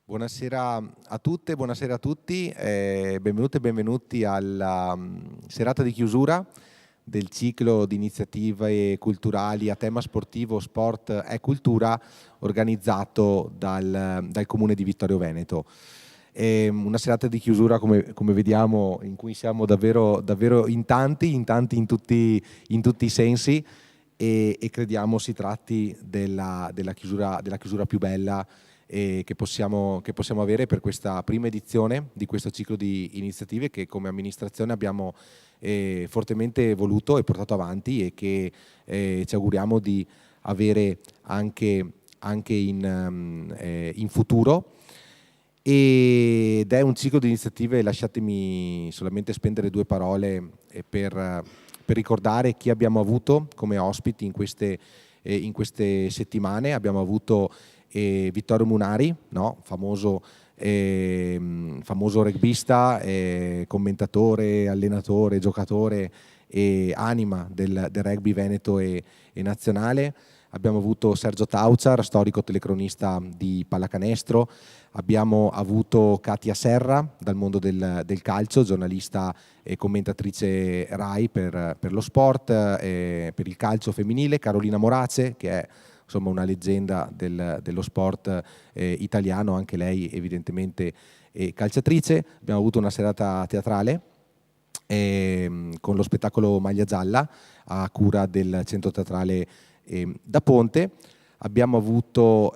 Buonasera a tutte, buonasera a tutti, benvenute e benvenuti alla serata di chiusura del ciclo di iniziative culturali a tema sportivo, sport e cultura organizzato dal Comune di Vittorio Veneto. Una serata di chiusura, come vediamo, in cui siamo davvero in tanti in tutti i sensi e crediamo si tratti della chiusura più bella che possiamo avere per questa prima edizione di questo ciclo di iniziative che come amministrazione abbiamo fortemente voluto e portato avanti e che ci auguriamo di avere anche in futuro. Ed è un ciclo di iniziative, lasciatemi solamente spendere due parole per ricordare chi abbiamo avuto come ospiti in queste settimane. Abbiamo avuto Vittorio Munari, no? famoso rugbista, commentatore, allenatore, giocatore e anima del rugby veneto e nazionale. Abbiamo avuto Sergio Tauciar, storico telecronista di pallacanestro. Abbiamo avuto Katia Serra dal mondo del calcio, giornalista e commentatrice RAI per lo sport, per il calcio femminile. Carolina Morace, che è insomma una leggenda dello sport italiano, anche lei evidentemente calciatrice. Abbiamo avuto una serata teatrale con lo spettacolo Maglia Gialla a cura del Centro Teatrale da Ponte. Abbiamo avuto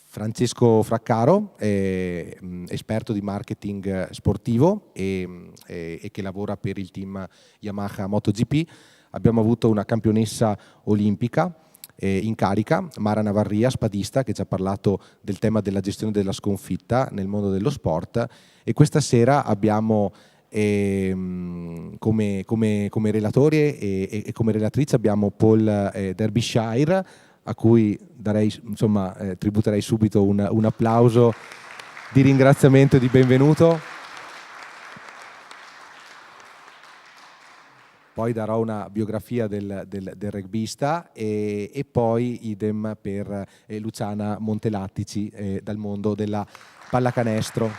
Francesco Fraccaro, esperto di marketing sportivo e che lavora per il team Yamaha MotoGP. Abbiamo avuto una campionessa olimpica in carica, Mara Navarria, spadista, che ci ha parlato del tema della gestione della sconfitta nel mondo dello sport. E questa sera abbiamo come relatori e come relatrice abbiamo Paul Derbyshire, a cui tributerei subito un applauso di ringraziamento e di benvenuto. Poi darò una biografia del rugbista e poi idem per Luciana Montelattici dal mondo della pallacanestro.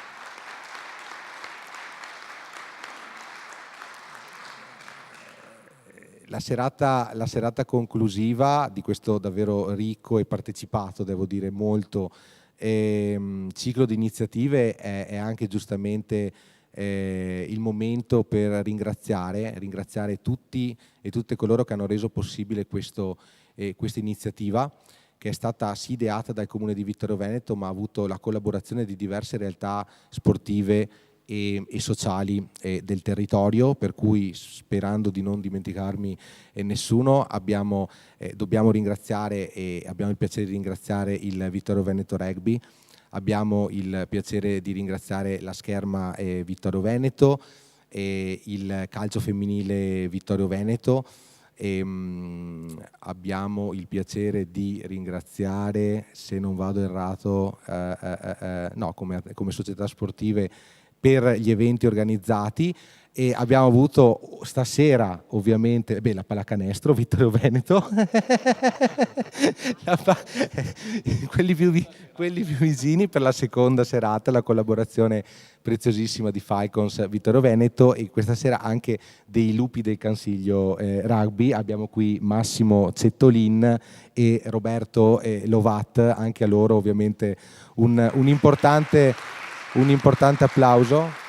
La serata conclusiva di questo davvero ricco e partecipato, devo dire molto, ciclo di iniziative è anche giustamente il momento per ringraziare tutti e tutte coloro che hanno reso possibile questa iniziativa, che è stata sì ideata dal Comune di Vittorio Veneto, ma ha avuto la collaborazione di diverse realtà sportive e sociali del territorio, per cui, sperando di non dimenticarmi nessuno, dobbiamo ringraziare e abbiamo il piacere di ringraziare il Vittorio Veneto Rugby. Abbiamo il piacere di ringraziare la Scherma Vittorio Veneto, il calcio femminile Vittorio Veneto. Abbiamo il piacere di ringraziare, se non vado errato, come società sportive per gli eventi organizzati. E abbiamo avuto stasera ovviamente la pallacanestro Vittorio Veneto quelli più vicini per la seconda serata, la collaborazione preziosissima di Falcons Vittorio Veneto, e questa sera anche dei lupi del Consiglio Rugby. Abbiamo qui Massimo Cettolin e Roberto Lovat, anche a loro ovviamente un importante applauso.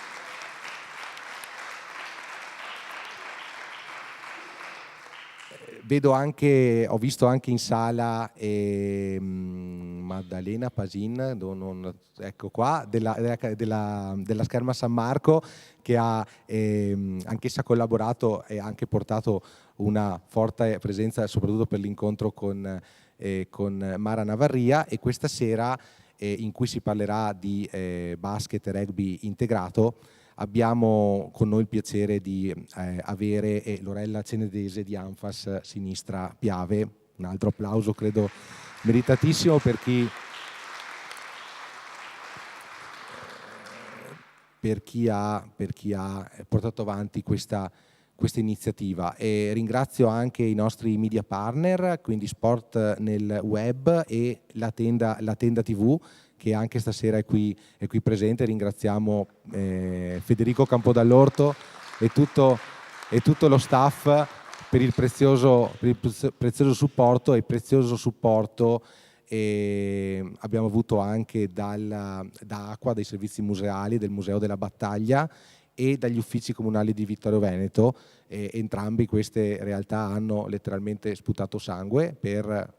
Ho visto anche in sala Maddalena Pasin, ecco qua, della Scherma San Marco, che ha anch'essa collaborato e anche portato una forte presenza, soprattutto per l'incontro con Mara Navarria. E questa sera, in cui si parlerà di basket e rugby integrato, abbiamo con noi il piacere di avere Lorella Cenedese di Anfas Sinistra Piave. Un altro applauso credo meritatissimo per chi ha portato avanti questa questa iniziativa, e ringrazio anche i nostri media partner, quindi Sport nel Web e la tenda TV, che anche stasera è qui presente. Ringraziamo Federico Campodall'Orto e tutto lo staff per il prezioso supporto, e prezioso supporto abbiamo avuto anche da Acqua, dai servizi museali del Museo della Battaglia e dagli uffici comunali di Vittorio Veneto. Entrambi queste realtà hanno letteralmente sputato sangue per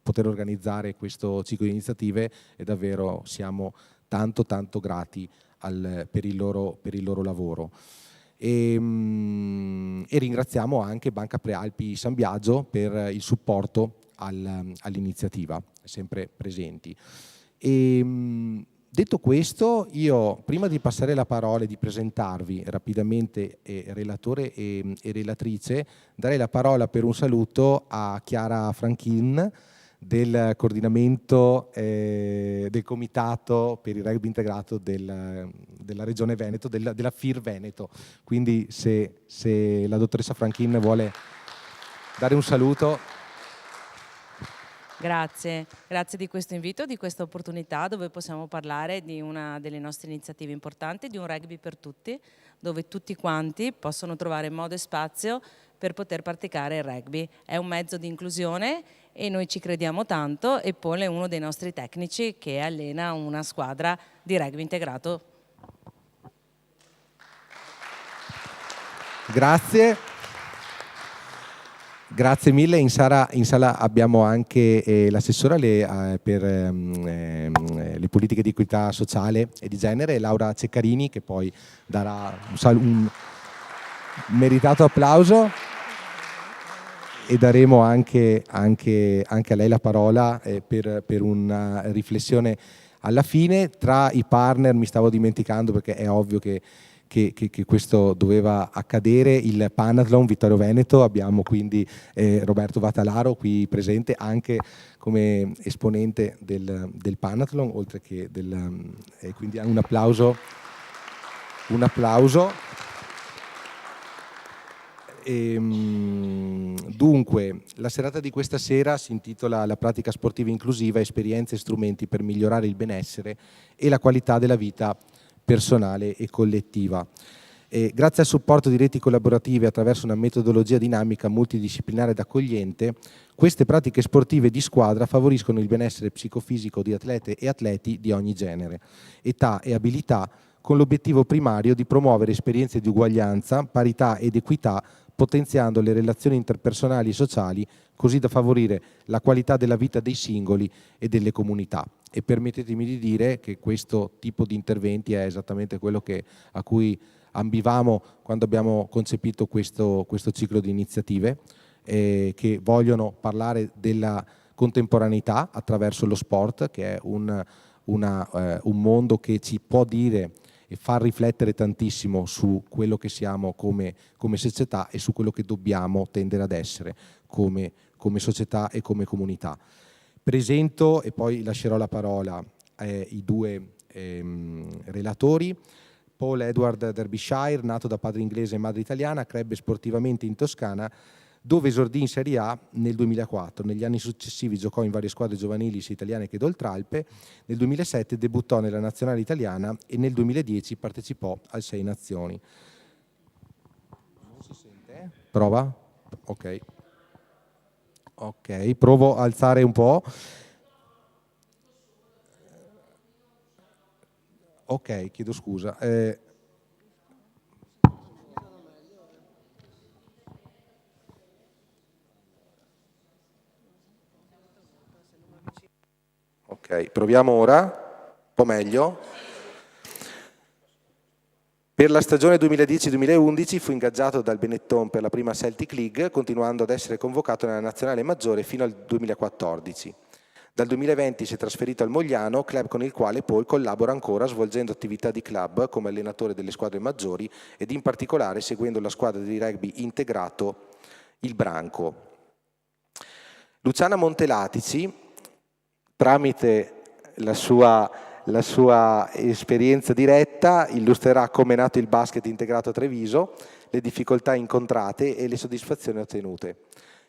poter organizzare questo ciclo di iniziative, e davvero siamo tanto grati per il loro lavoro. E ringraziamo anche Banca Prealpi San Biagio per il supporto all'iniziativa, sempre presenti. Detto questo, io prima di passare la parola e di presentarvi rapidamente relatore e relatrice, darei la parola per un saluto a Chiara Franchin del coordinamento del comitato per il rugby integrato della Regione Veneto, della FIR Veneto. Quindi se la dottoressa Franchin vuole dare un saluto. Grazie di questo invito, di questa opportunità dove possiamo parlare di una delle nostre iniziative importanti, di un rugby per tutti, dove tutti quanti possono trovare modo e spazio per poter praticare il rugby. È un mezzo di inclusione e noi ci crediamo tanto, e Paul è uno dei nostri tecnici che allena una squadra di rugby integrato. Grazie mille. In sala abbiamo anche l'assessora per le politiche di equità sociale e di genere, Laura Ceccarini, che poi darà un meritato applauso, e daremo anche a lei la parola per una riflessione alla fine. Tra i partner, mi stavo dimenticando perché è ovvio che questo doveva accadere, il Panathlon Vittorio Veneto. Abbiamo quindi Roberto Vatalaro qui presente anche come esponente del Panathlon, oltre che quindi un applauso. Dunque, la serata di questa sera si intitola La pratica sportiva inclusiva, esperienze e strumenti per migliorare il benessere e la qualità della vita personale e collettiva. Grazie al supporto di reti collaborative attraverso una metodologia dinamica, multidisciplinare ed accogliente, queste pratiche sportive di squadra favoriscono il benessere psicofisico di atlete e atleti di ogni genere, età e abilità, con l'obiettivo primario di promuovere esperienze di uguaglianza, parità ed equità, potenziando le relazioni interpersonali e sociali, così da favorire la qualità della vita dei singoli e delle comunità. E permettetemi di dire che questo tipo di interventi è esattamente quello a cui ambivamo quando abbiamo concepito questo ciclo di iniziative, che vogliono parlare della contemporaneità attraverso lo sport, che è un mondo che ci può dire e far riflettere tantissimo su quello che siamo come società e su quello che dobbiamo tendere ad essere come società e come comunità. Presento, e poi lascerò la parola ai due relatori. Paul Edward Derbyshire, nato da padre inglese e madre italiana, crebbe sportivamente in Toscana, dove esordì in Serie A nel 2004. Negli anni successivi giocò in varie squadre giovanili sia italiane che d'Oltralpe. Nel 2007 debuttò nella nazionale italiana e nel 2010 partecipò al Sei Nazioni. Non si sente? Prova? Ok, provo a alzare un po'. Ok, chiedo scusa. Ok, proviamo ora. Un po' meglio. Per la stagione 2010-2011 fu ingaggiato dal Benetton per la prima Celtic League, continuando ad essere convocato nella nazionale maggiore fino al 2014. Dal 2020 si è trasferito al Mogliano, club con il quale poi collabora ancora svolgendo attività di club come allenatore delle squadre maggiori ed in particolare seguendo la squadra di rugby integrato il Branco. Luciana Montelatici, tramite la sua la sua esperienza diretta, illustrerà come è nato il basket integrato a Treviso, le difficoltà incontrate e le soddisfazioni ottenute.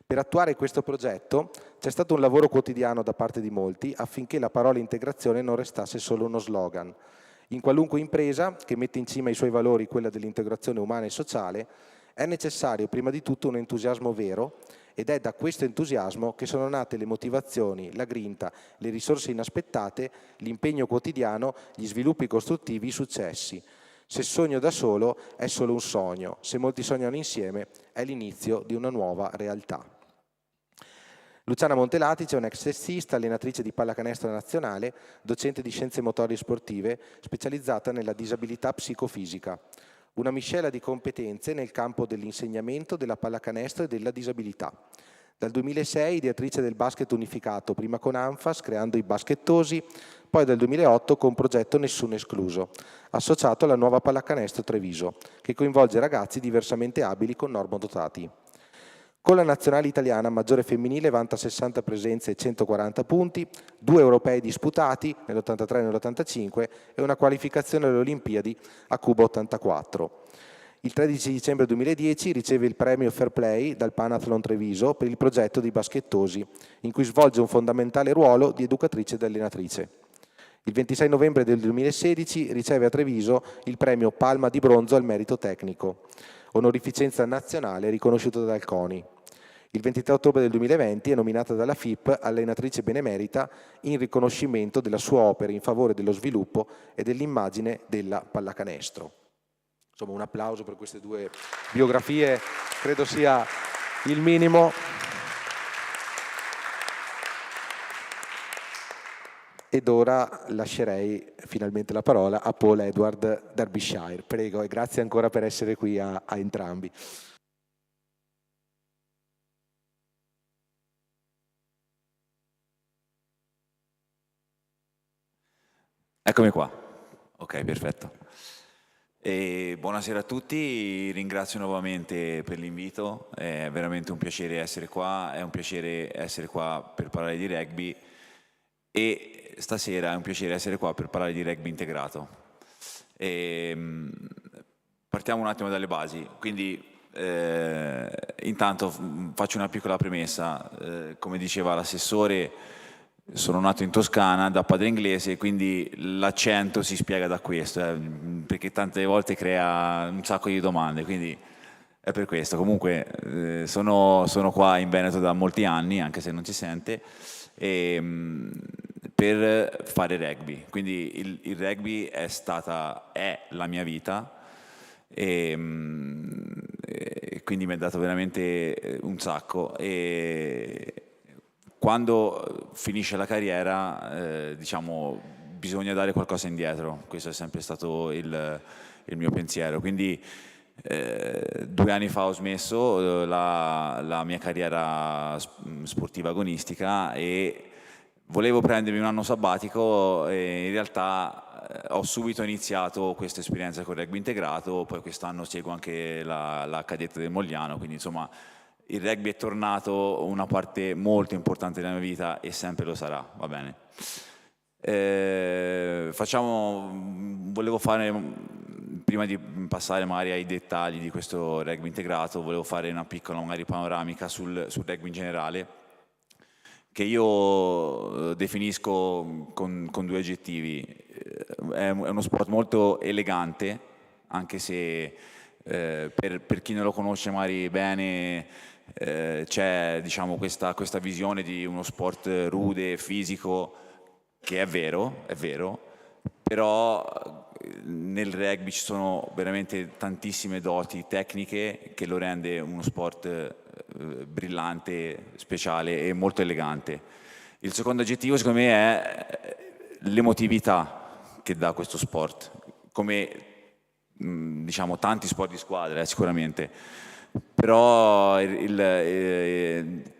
Per attuare questo progetto c'è stato un lavoro quotidiano da parte di molti affinché la parola integrazione non restasse solo uno slogan. In qualunque impresa che mette in cima ai suoi valori quella dell'integrazione umana e sociale, è necessario prima di tutto un entusiasmo vero, ed è da questo entusiasmo che sono nate le motivazioni, la grinta, le risorse inaspettate, l'impegno quotidiano, gli sviluppi costruttivi, i successi. Se sogno da solo è solo un sogno, se molti sognano insieme è l'inizio di una nuova realtà. Luciana Montelatice è un'ex testista, allenatrice di pallacanestro nazionale, docente di scienze motorie sportive, specializzata nella disabilità psicofisica. Una miscela di competenze nel campo dell'insegnamento, della pallacanestro e della disabilità. Dal 2006 ideatrice del basket unificato, prima con Anfas, creando i baskettosi, poi dal 2008 con progetto Nessuno Escluso, associato alla nuova pallacanestro Treviso, che coinvolge ragazzi diversamente abili con normodotati. Con la nazionale italiana maggiore femminile vanta 60 presenze e 140 punti, 2 europei disputati nell'83 e nell'85 e una qualificazione alle Olimpiadi a Cuba 84. Il 13 dicembre 2010 riceve il premio Fair Play dal Panathlon Treviso per il progetto di Baskettosi, in cui svolge un fondamentale ruolo di educatrice ed allenatrice. Il 26 novembre del 2016 riceve a Treviso il premio Palma di Bronzo al merito tecnico, onorificenza nazionale riconosciuta dal CONI. Il 23 ottobre del 2020 è nominata dalla FIP allenatrice benemerita in riconoscimento della sua opera in favore dello sviluppo e dell'immagine della pallacanestro. Insomma, un applauso per queste due biografie, credo sia il minimo. Ed ora lascerei finalmente la parola a Paul Edward Derbyshire. Prego, e grazie ancora per essere qui a entrambi. Eccomi qua. Ok, perfetto. E buonasera a tutti, ringrazio nuovamente per l'invito, è veramente un piacere essere qua, è un piacere essere qua per parlare di rugby e stasera è un piacere essere qua per parlare di rugby integrato. Partiamo un attimo dalle basi, quindi intanto faccio una piccola premessa, come diceva l'assessore, sono nato in Toscana da padre inglese, quindi l'accento si spiega da questo, perché tante volte crea un sacco di domande, quindi è per questo. Comunque sono qua in Veneto da molti anni, anche se non si sente, per fare rugby. Quindi il rugby è la mia vita e quindi mi ha dato veramente un sacco. E quando finisce la carriera, diciamo, bisogna dare qualcosa indietro. Questo è sempre stato il mio pensiero. Quindi 2 anni fa ho smesso la mia carriera sportiva agonistica e volevo prendermi un anno sabbatico e in realtà ho subito iniziato questa esperienza con il rugby integrato, poi quest'anno seguo anche la cadetta del Mogliano, quindi insomma il rugby è tornato una parte molto importante della mia vita e sempre lo sarà, va bene. Volevo fare, prima di passare magari ai dettagli di questo rugby integrato, volevo fare una piccola magari panoramica sul rugby in generale, che io definisco con 2 aggettivi. È uno sport molto elegante, anche se per chi non lo conosce magari bene c'è, diciamo, questa visione di uno sport rude, fisico, che è vero, però nel rugby ci sono veramente tantissime doti tecniche che lo rende uno sport brillante, speciale e molto elegante. Il secondo aggettivo secondo me è l'emotività che dà questo sport, come diciamo tanti sport di squadra sicuramente, però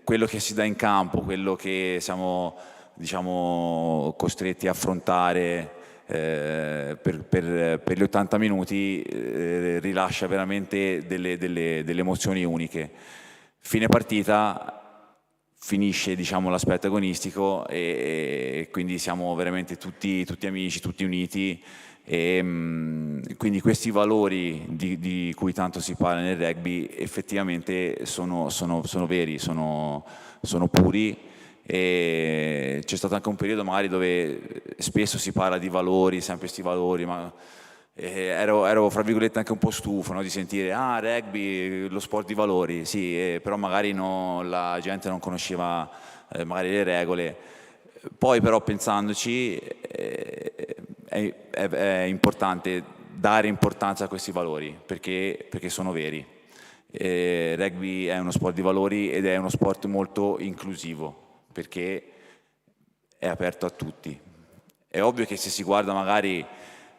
quello che si dà in campo, quello che siamo, diciamo, costretti a affrontare per gli 80 minuti rilascia veramente delle emozioni uniche. Fine partita, finisce, diciamo, l'aspetto agonistico e quindi siamo veramente tutti amici, tutti uniti. E quindi questi valori di cui tanto si parla nel rugby effettivamente sono veri, sono puri, e c'è stato anche un periodo magari dove spesso si parla di valori, sempre questi valori, ma ero fra virgolette anche un po' stufo, no, di sentire rugby, lo sport di valori, sì, però magari la gente non conosceva magari le regole. Poi però pensandoci è importante dare importanza a questi valori perché sono veri. Rugby è uno sport di valori ed è uno sport molto inclusivo perché è aperto a tutti. È ovvio che se si guarda magari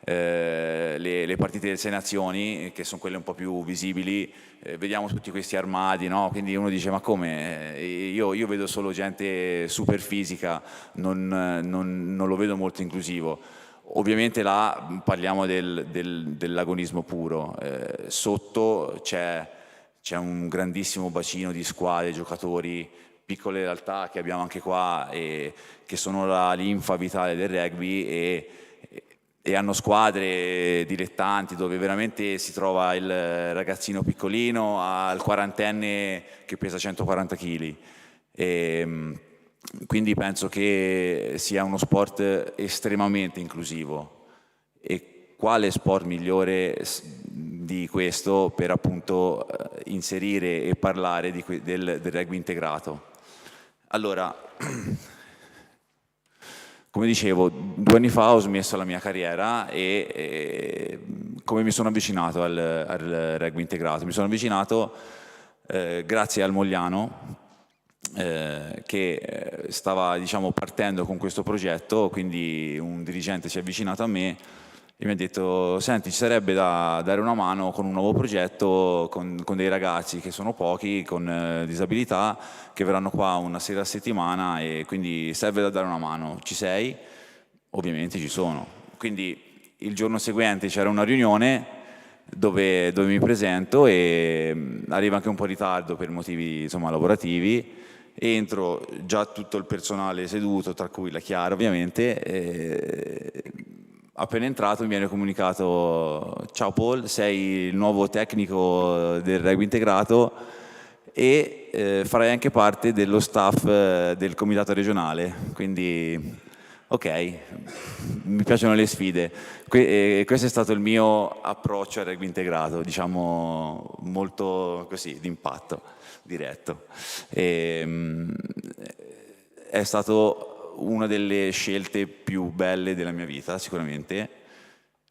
le partite delle Sei Nazioni, che sono quelle un po' più visibili, vediamo tutti questi armadi, no? Quindi uno dice ma come? Io vedo solo gente super fisica, non lo vedo molto inclusivo. Ovviamente là parliamo dell'agonismo puro, sotto c'è un grandissimo bacino di squadre, giocatori, piccole realtà che abbiamo anche qua e che sono la linfa vitale del rugby e hanno squadre dilettanti dove veramente si trova il ragazzino piccolino al quarantenne che pesa 140 kg. Quindi penso che sia uno sport estremamente inclusivo. E quale sport migliore di questo per appunto inserire e parlare del rugby integrato? Allora, come dicevo, 2 anni fa ho smesso la mia carriera e come mi sono avvicinato al rugby integrato? Mi sono avvicinato grazie al Mogliano che stava, diciamo, partendo con questo progetto, quindi un dirigente si è avvicinato a me e mi ha detto: senti, ci sarebbe da dare una mano con un nuovo progetto con dei ragazzi che sono pochi, con disabilità, che verranno qua una sera a settimana e quindi serve da dare una mano. Ci sei? Ovviamente ci sono. Quindi il giorno seguente c'era una riunione dove mi presento e arriva anche un po' in ritardo per motivi, insomma, lavorativi. Entro, già tutto il personale seduto, tra cui la Chiara ovviamente. Appena entrato mi viene comunicato: ciao Paul, sei il nuovo tecnico del rugby integrato e farai anche parte dello staff del comitato regionale. Quindi ok, mi piacciono le sfide. Questo è stato il mio approccio al rugby integrato, diciamo molto così, d'impatto, diretto. È stato una delle scelte più belle della mia vita, sicuramente.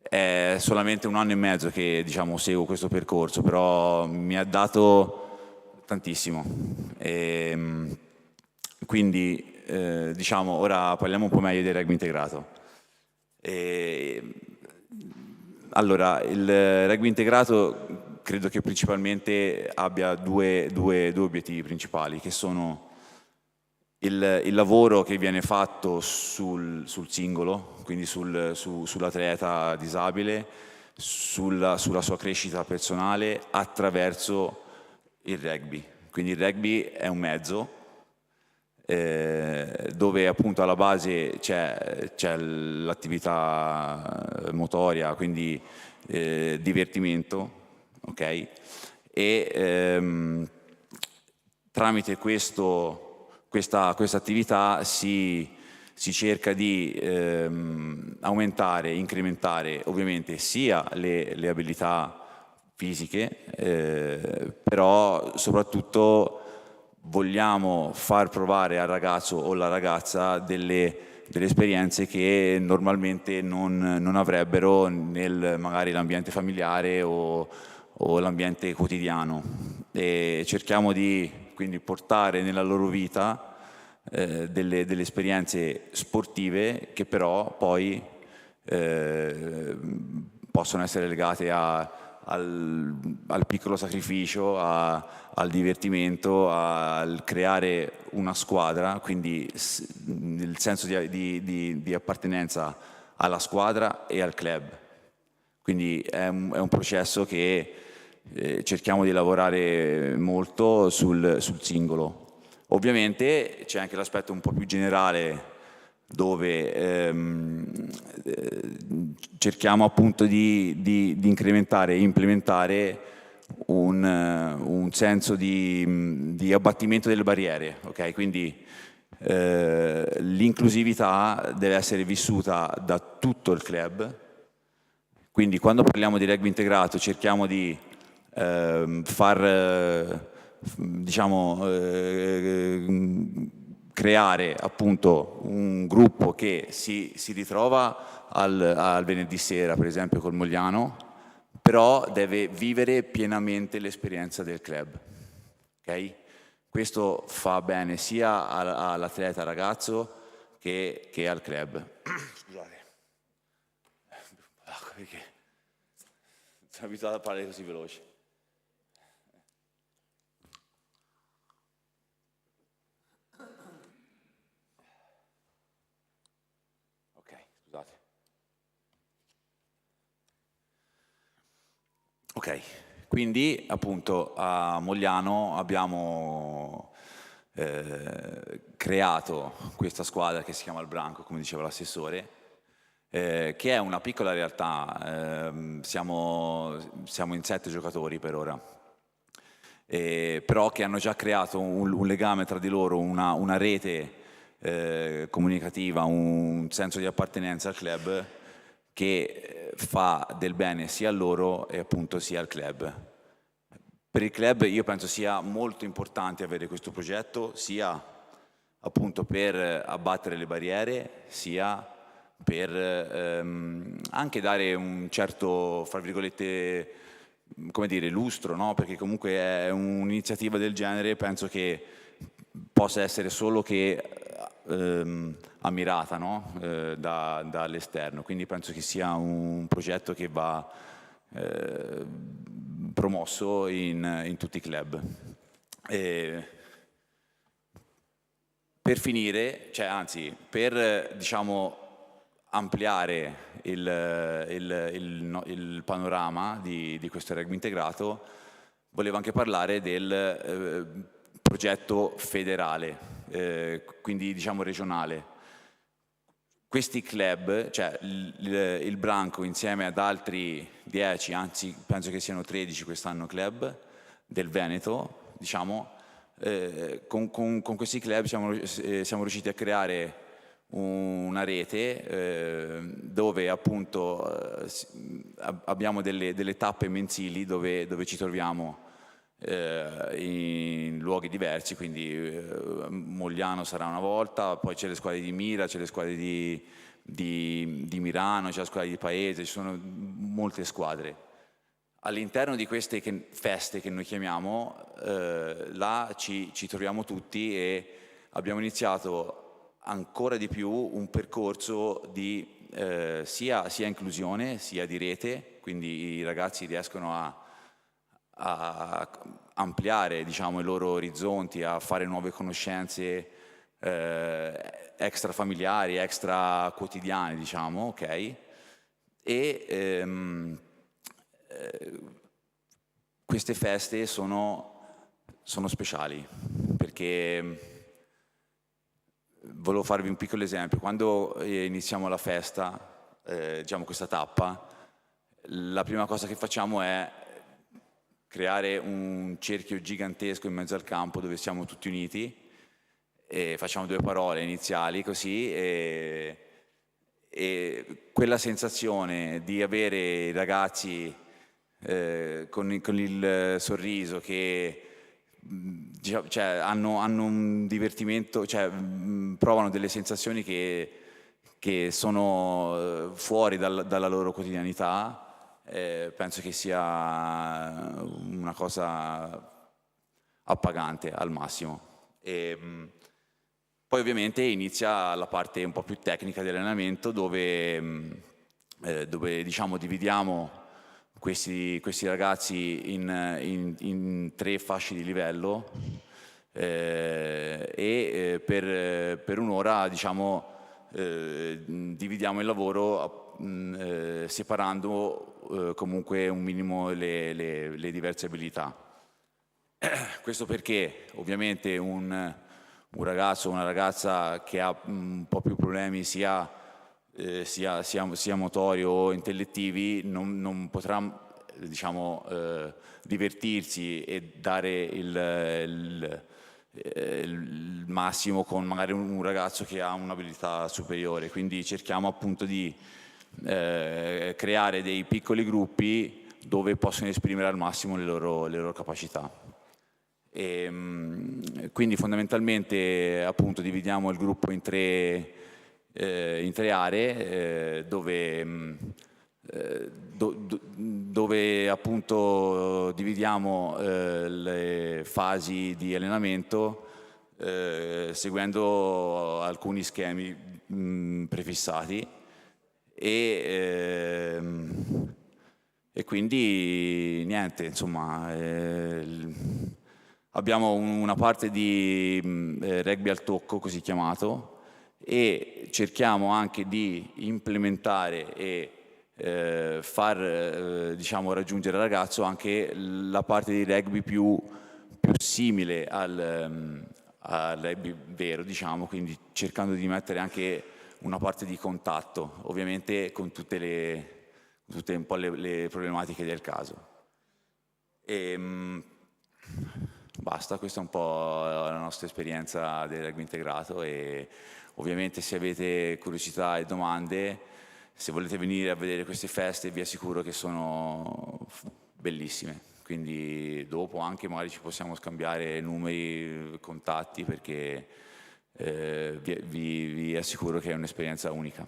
È solamente 1 anno e mezzo che, diciamo, seguo questo percorso, però mi ha dato tantissimo. Quindi, diciamo, ora parliamo un po' meglio del rugby integrato. Allora, il rugby integrato credo che principalmente abbia due obiettivi principali, che sono il lavoro che viene fatto sul singolo, quindi sull'atleta disabile, sulla sua crescita personale attraverso il rugby. Quindi il rugby è un mezzo dove appunto alla base c'è l'attività motoria, quindi divertimento, ok? E tramite questa attività si cerca di aumentare, incrementare ovviamente sia le abilità fisiche, però soprattutto vogliamo far provare al ragazzo o alla ragazza delle esperienze che normalmente non avrebbero magari l'ambiente familiare o l'ambiente quotidiano, e cerchiamo di quindi portare nella loro vita delle esperienze sportive che però poi possono essere legate al piccolo sacrificio, al divertimento, al creare una squadra, quindi il senso di appartenenza alla squadra e al club. Quindi è un processo che cerchiamo di lavorare molto sul singolo. Ovviamente c'è anche l'aspetto un po' più generale dove cerchiamo appunto di incrementare e implementare un senso di abbattimento delle barriere, ok? Quindi l'inclusività deve essere vissuta da tutto il club, quindi quando parliamo di rugby integrato cerchiamo di creare appunto un gruppo che si ritrova al venerdì sera, per esempio col Mogliano, però deve vivere pienamente l'esperienza del club, ok? Questo fa bene sia all'atleta ragazzo che al club. Scusate, perché sono abituato a parlare così veloce. Ok, scusate. Ok, quindi appunto a Mogliano abbiamo creato questa squadra che si chiama il Branco, come diceva l'assessore, che è una piccola realtà, siamo in 7 giocatori per ora, però che hanno già creato un legame tra di loro, una rete comunicativa, un senso di appartenenza al club che fa del bene sia a loro e appunto sia al club. Per il club io penso sia molto importante avere questo progetto, sia appunto per abbattere le barriere, sia per anche dare un certo, fra virgolette, come dire, lustro, no? Perché comunque è un'iniziativa del genere, penso che possa essere solo che ammirata, no? Dall'esterno, quindi penso che sia un progetto che va promosso in tutti i club. Per finire, cioè anzi, per diciamo ampliare il panorama di questo rugby integrato, volevo anche parlare del progetto federale, quindi diciamo regionale. Questi club, cioè il Branco insieme ad altri 10, anzi penso che siano 13 quest'anno club del Veneto, diciamo, con questi club siamo riusciti a creare una rete dove appunto abbiamo delle tappe mensili dove ci troviamo in luoghi diversi, quindi Mogliano sarà una volta, poi c'è le squadre di Mira, c'è le squadre di Milano, c'è la squadra di Paese, ci sono molte squadre. All'interno di queste feste che noi chiamiamo, là ci troviamo tutti e abbiamo iniziato ancora di più un percorso di sia inclusione, sia di rete, quindi i ragazzi riescono a ampliare, diciamo, i loro orizzonti, a fare nuove conoscenze extra familiari, extra quotidiane, diciamo, ok? E queste feste sono speciali perché volevo farvi un piccolo esempio. Quando iniziamo la festa, diciamo questa tappa, la prima cosa che facciamo è creare un cerchio gigantesco in mezzo al campo dove siamo tutti uniti e facciamo 2 parole iniziali così e quella sensazione di avere i ragazzi con il sorriso che cioè, hanno un divertimento, cioè provano delle sensazioni che sono fuori dalla loro quotidianità. Penso che sia una cosa appagante al massimo. Poi ovviamente inizia la parte un po' più tecnica dell'allenamento dove diciamo dividiamo questi ragazzi in 3 fasce di livello e per un'ora diciamo dividiamo il lavoro separando comunque un minimo le diverse abilità. Questo perché ovviamente un un ragazzo o una ragazza che ha un po' più problemi sia motori o intellettivi non potrà, diciamo, divertirsi e dare il massimo con magari un ragazzo che ha un'abilità superiore. Quindi cerchiamo appunto di creare dei piccoli gruppi dove possono esprimere al massimo le loro capacità. Quindi fondamentalmente appunto dividiamo il gruppo in tre aree dove appunto dividiamo le fasi di allenamento seguendo alcuni schemi prefissati e quindi niente, insomma, abbiamo una parte di rugby al tocco, così chiamato, e cerchiamo anche di implementare e far diciamo, raggiungere al ragazzo anche la parte di rugby più simile al rugby vero, diciamo, quindi cercando di mettere anche una parte di contatto, ovviamente con tutte un po' le problematiche del caso. Basta, questa è un po' la nostra esperienza del rugby integrato e ovviamente se avete curiosità e domande, se volete venire a vedere queste feste vi assicuro che sono bellissime, quindi dopo anche magari ci possiamo scambiare numeri, contatti perché vi assicuro che è un'esperienza unica.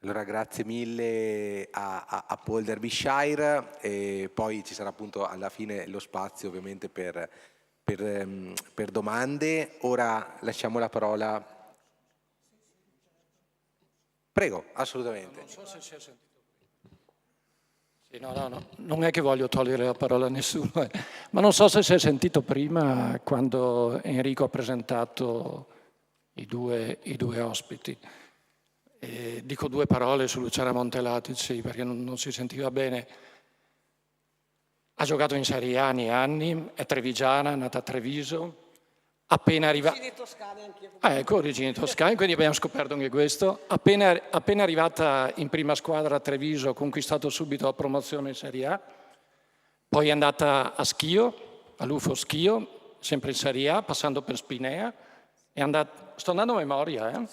Allora grazie mille a Paul Derbyshire e poi ci sarà appunto alla fine lo spazio ovviamente per domande. Ora lasciamo la parola. Prego, assolutamente. Non so se si è sentito prima. Sì, no, non è che voglio togliere la parola a nessuno, ma non so se si è sentito prima quando Enrico ha presentato i due ospiti. Dico due parole su Luciana Montelatic perché non si sentiva bene. Ha giocato in Serie A anni, è trevigiana, è nata a Treviso. Appena arrivata... Origini toscane anche io. Ecco, origini toscane, quindi abbiamo scoperto anche questo. Appena arrivata in prima squadra a Treviso, ha conquistato subito la promozione in Serie A. Poi è andata a Schio, all'UFO Schio, sempre in Serie A, passando per Spinea. È andata... Sto andando a memoria, eh?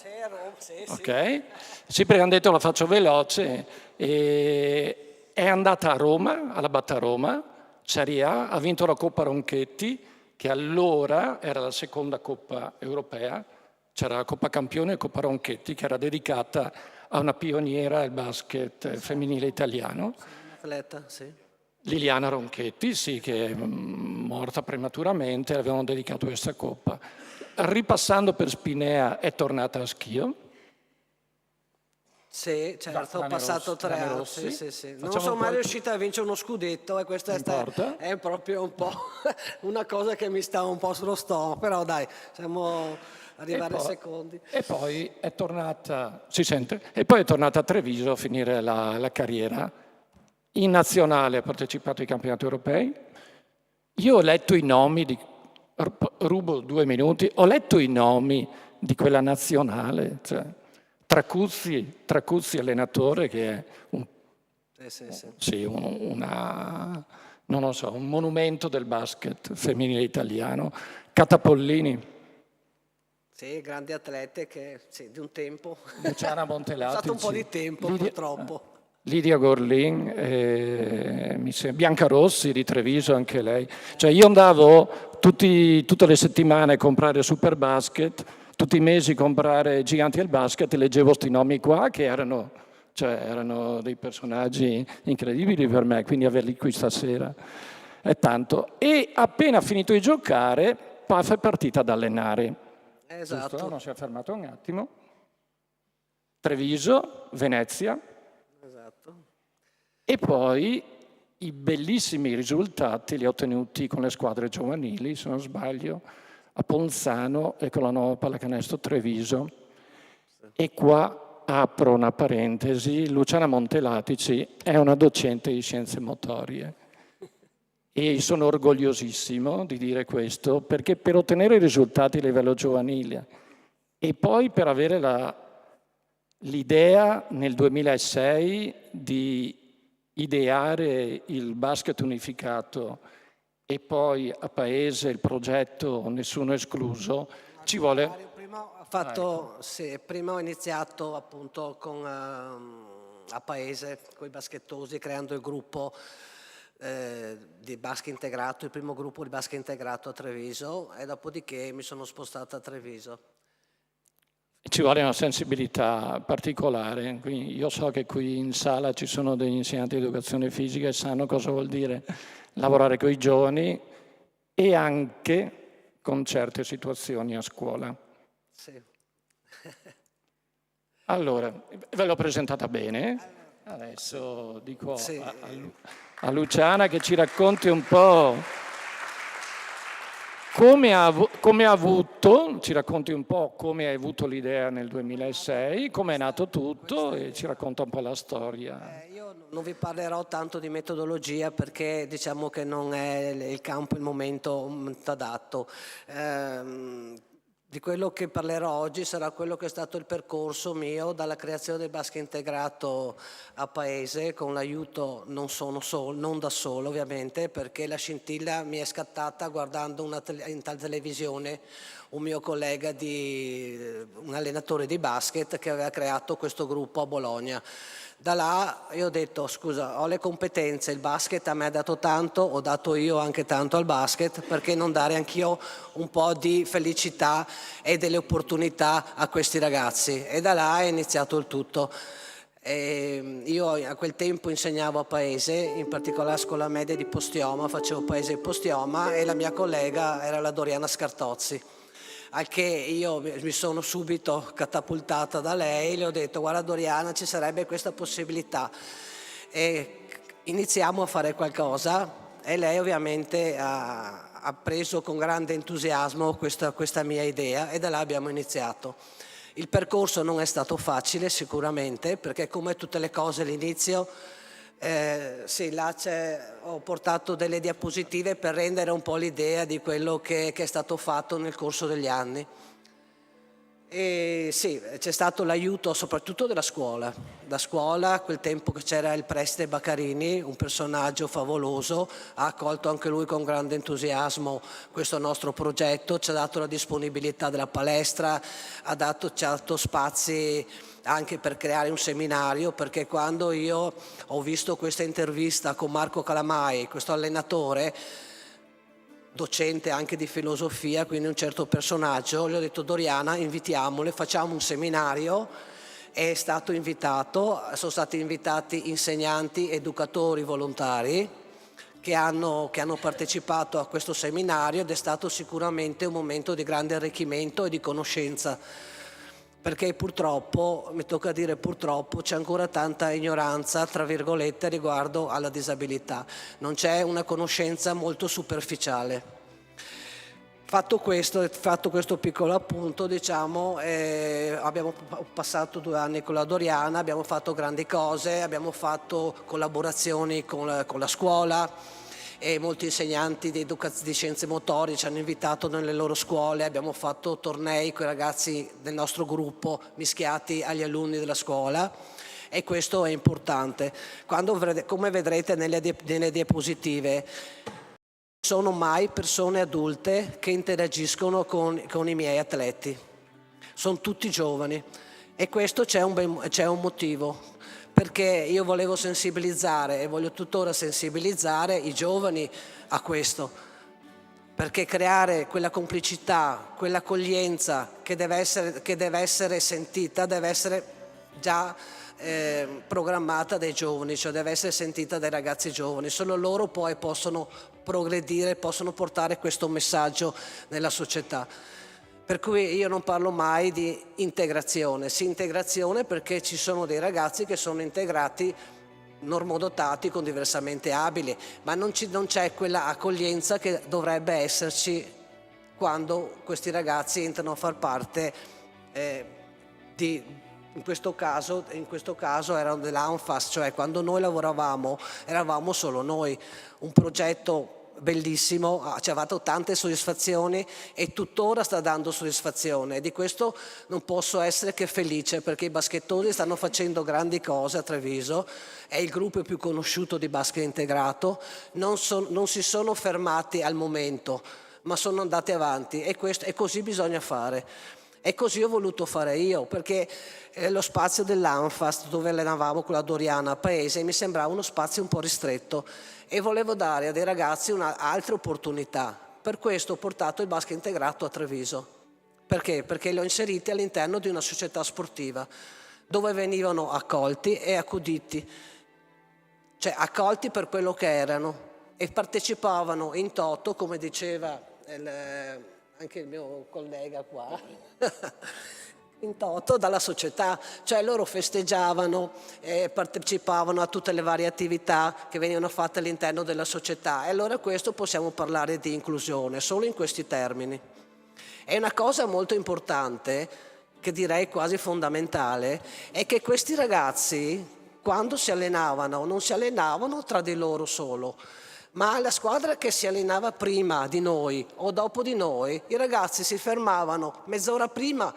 Sì. Ok. Sì, perché hanno detto la faccio veloce. E è andata a Roma, alla Batta Roma, Serie A, ha vinto la Coppa Ronchetti, che allora era la seconda Coppa europea, c'era la Coppa Campione e Coppa Ronchetti, che era dedicata a una pioniera del basket femminile italiano. Atleta, sì. Liliana Ronchetti, sì, che è morta prematuramente, le avevano dedicato questa Coppa. Ripassando per Spinea è tornata a Schio. Sì, certo, ho passato 3 anni. Sì. Non sono mai riuscita a vincere uno scudetto e questa è proprio un po' una cosa che mi sta un po' sullo stomaco, però dai, siamo arrivati secondi. E poi è tornata, si sente? E poi è tornata a Treviso a finire la carriera. In nazionale ha partecipato ai campionati europei. Io ho letto i nomi di... Rubo 2 minuti, ho letto i nomi di quella nazionale, cioè Tracuzzi allenatore che è non lo so, un monumento del basket femminile italiano, Catapollini. Sì, grandi atlete che di un tempo. Luciana Montelatic. È stato un po' di tempo purtroppo. Lidia Gorlin, Bianca Rossi di Treviso, anche lei. Cioè io andavo tutte le settimane a comprare Superbasket, tutti i mesi comprare Giganti del Basket e leggevo questi nomi qua che erano dei personaggi incredibili per me, quindi averli qui stasera è tanto. E appena finito di giocare, Paf è partita ad allenare. Esatto. Giusto? Non si è fermato un attimo. Treviso, Venezia. E poi i bellissimi risultati li ho ottenuti con le squadre giovanili, se non sbaglio, a Ponzano e con la nuova pallacanestro Treviso. E qua apro una parentesi, Luciana Montelatici è una docente di scienze motorie e sono orgogliosissimo di dire questo, perché per ottenere i risultati a livello giovanile e poi per avere l'idea nel 2006 di ideare il basket unificato e poi a Paese il progetto Nessuno Escluso, ci vuole... Prima ho iniziato appunto a Paese con i baskettosi, creando il gruppo di basket integrato, il primo gruppo di basket integrato a Treviso, e dopodiché mi sono spostata a Treviso. Ci vuole una sensibilità particolare, quindi io so che qui in sala ci sono degli insegnanti di educazione fisica e sanno cosa vuol dire lavorare con i giovani e anche con certe situazioni a scuola. Sì. Allora, ve l'ho presentata bene, adesso dico sì. a Luciana che ci racconti un po' come ha avuto, ci racconti un po' come hai avuto l'idea nel 2006, come è nato tutto e ci racconta un po' la storia. Io non vi parlerò tanto di metodologia perché diciamo che non è il campo, il momento adatto. Di quello che parlerò oggi sarà quello che è stato il percorso mio dalla creazione del basket integrato a Paese, con l'aiuto non da solo ovviamente, perché la scintilla mi è scattata guardando in televisione un mio collega, un allenatore di basket che aveva creato questo gruppo a Bologna. Da là io ho detto, scusa, ho le competenze, il basket a me ha dato tanto, ho dato io anche tanto al basket, perché non dare anch'io un po' di felicità e delle opportunità a questi ragazzi? E da là è iniziato il tutto. Io a quel tempo insegnavo a Paese, in particolare a scuola media di Postioma, facevo Paese e Postioma, e la mia collega era la Doriana Scartozzi. Al che io mi sono subito catapultata da lei, le ho detto guarda Doriana, ci sarebbe questa possibilità e iniziamo a fare qualcosa, e lei ovviamente ha preso con grande entusiasmo questa mia idea e da là abbiamo iniziato. Il percorso non è stato facile sicuramente, perché come tutte le cose all'inizio, sì, là ho portato delle diapositive per rendere un po' l'idea di quello che è stato fatto nel corso degli anni. E sì, c'è stato l'aiuto soprattutto della scuola. Da scuola, a quel tempo che c'era il preside Baccarini, un personaggio favoloso, ha accolto anche lui con grande entusiasmo questo nostro progetto, ci ha dato la disponibilità della palestra, ci ha dato spazi anche per creare un seminario, perché quando io ho visto questa intervista con Marco Calamai, questo allenatore, docente anche di filosofia, quindi un certo personaggio, gli ho detto Doriana, invitiamole, facciamo un seminario. È stato invitato, sono stati invitati insegnanti, educatori, volontari che hanno partecipato a questo seminario, ed è stato sicuramente un momento di grande arricchimento e di conoscenza, perché purtroppo, mi tocca dire purtroppo, c'è ancora tanta ignoranza, tra virgolette, riguardo alla disabilità. Non c'è una conoscenza molto superficiale. Fatto questo piccolo appunto, diciamo, abbiamo passato 2 anni con la Doriana, abbiamo fatto grandi cose, abbiamo fatto collaborazioni con la scuola, e molti insegnanti di scienze motorie ci hanno invitato nelle loro scuole, abbiamo fatto tornei con i ragazzi del nostro gruppo mischiati agli alunni della scuola, e questo è importante. Come vedrete nelle diapositive, non sono mai persone adulte che interagiscono con i miei atleti, sono tutti giovani, e questo c'è un motivo. Perché io volevo sensibilizzare e voglio tuttora sensibilizzare i giovani a questo, perché creare quella complicità, quell'accoglienza che deve essere sentita, deve essere già programmata dai giovani, cioè deve essere sentita dai ragazzi giovani. Solo loro poi possono progredire, possono portare questo messaggio nella società. Per cui io non parlo mai di integrazione, sì, integrazione perché ci sono dei ragazzi che sono integrati normodotati con diversamente abili, ma non c'è quella accoglienza che dovrebbe esserci quando questi ragazzi entrano a far parte In questo caso erano dell'Anfast, cioè quando noi lavoravamo eravamo solo noi, un progetto bellissimo, ci ha dato tante soddisfazioni e tuttora sta dando soddisfazione, e di questo non posso essere che felice, perché i baskettori stanno facendo grandi cose a Treviso, è il gruppo più conosciuto di basket integrato, non si sono fermati al momento, ma sono andati avanti, e così bisogna fare. E così ho voluto fare io, perché lo spazio dell'Anfast, dove allenavamo con la Doriana a Paese, mi sembrava uno spazio un po' ristretto e volevo dare a dei ragazzi altre opportunità. Per questo ho portato il basket integrato a Treviso. Perché? Perché li ho inseriti all'interno di una società sportiva dove venivano accolti e accuditi, cioè accolti per quello che erano, e partecipavano in toto, come diceva anche il mio collega qua, in toto dalla società, cioè loro festeggiavano, partecipavano a tutte le varie attività che venivano fatte all'interno della società, e allora questo possiamo parlare di inclusione solo in questi termini. È una cosa molto importante, che direi quasi fondamentale, è che questi ragazzi, quando si allenavano, non si allenavano tra di loro solo, ma la squadra che si allenava prima di noi o dopo di noi, i ragazzi si fermavano mezz'ora prima,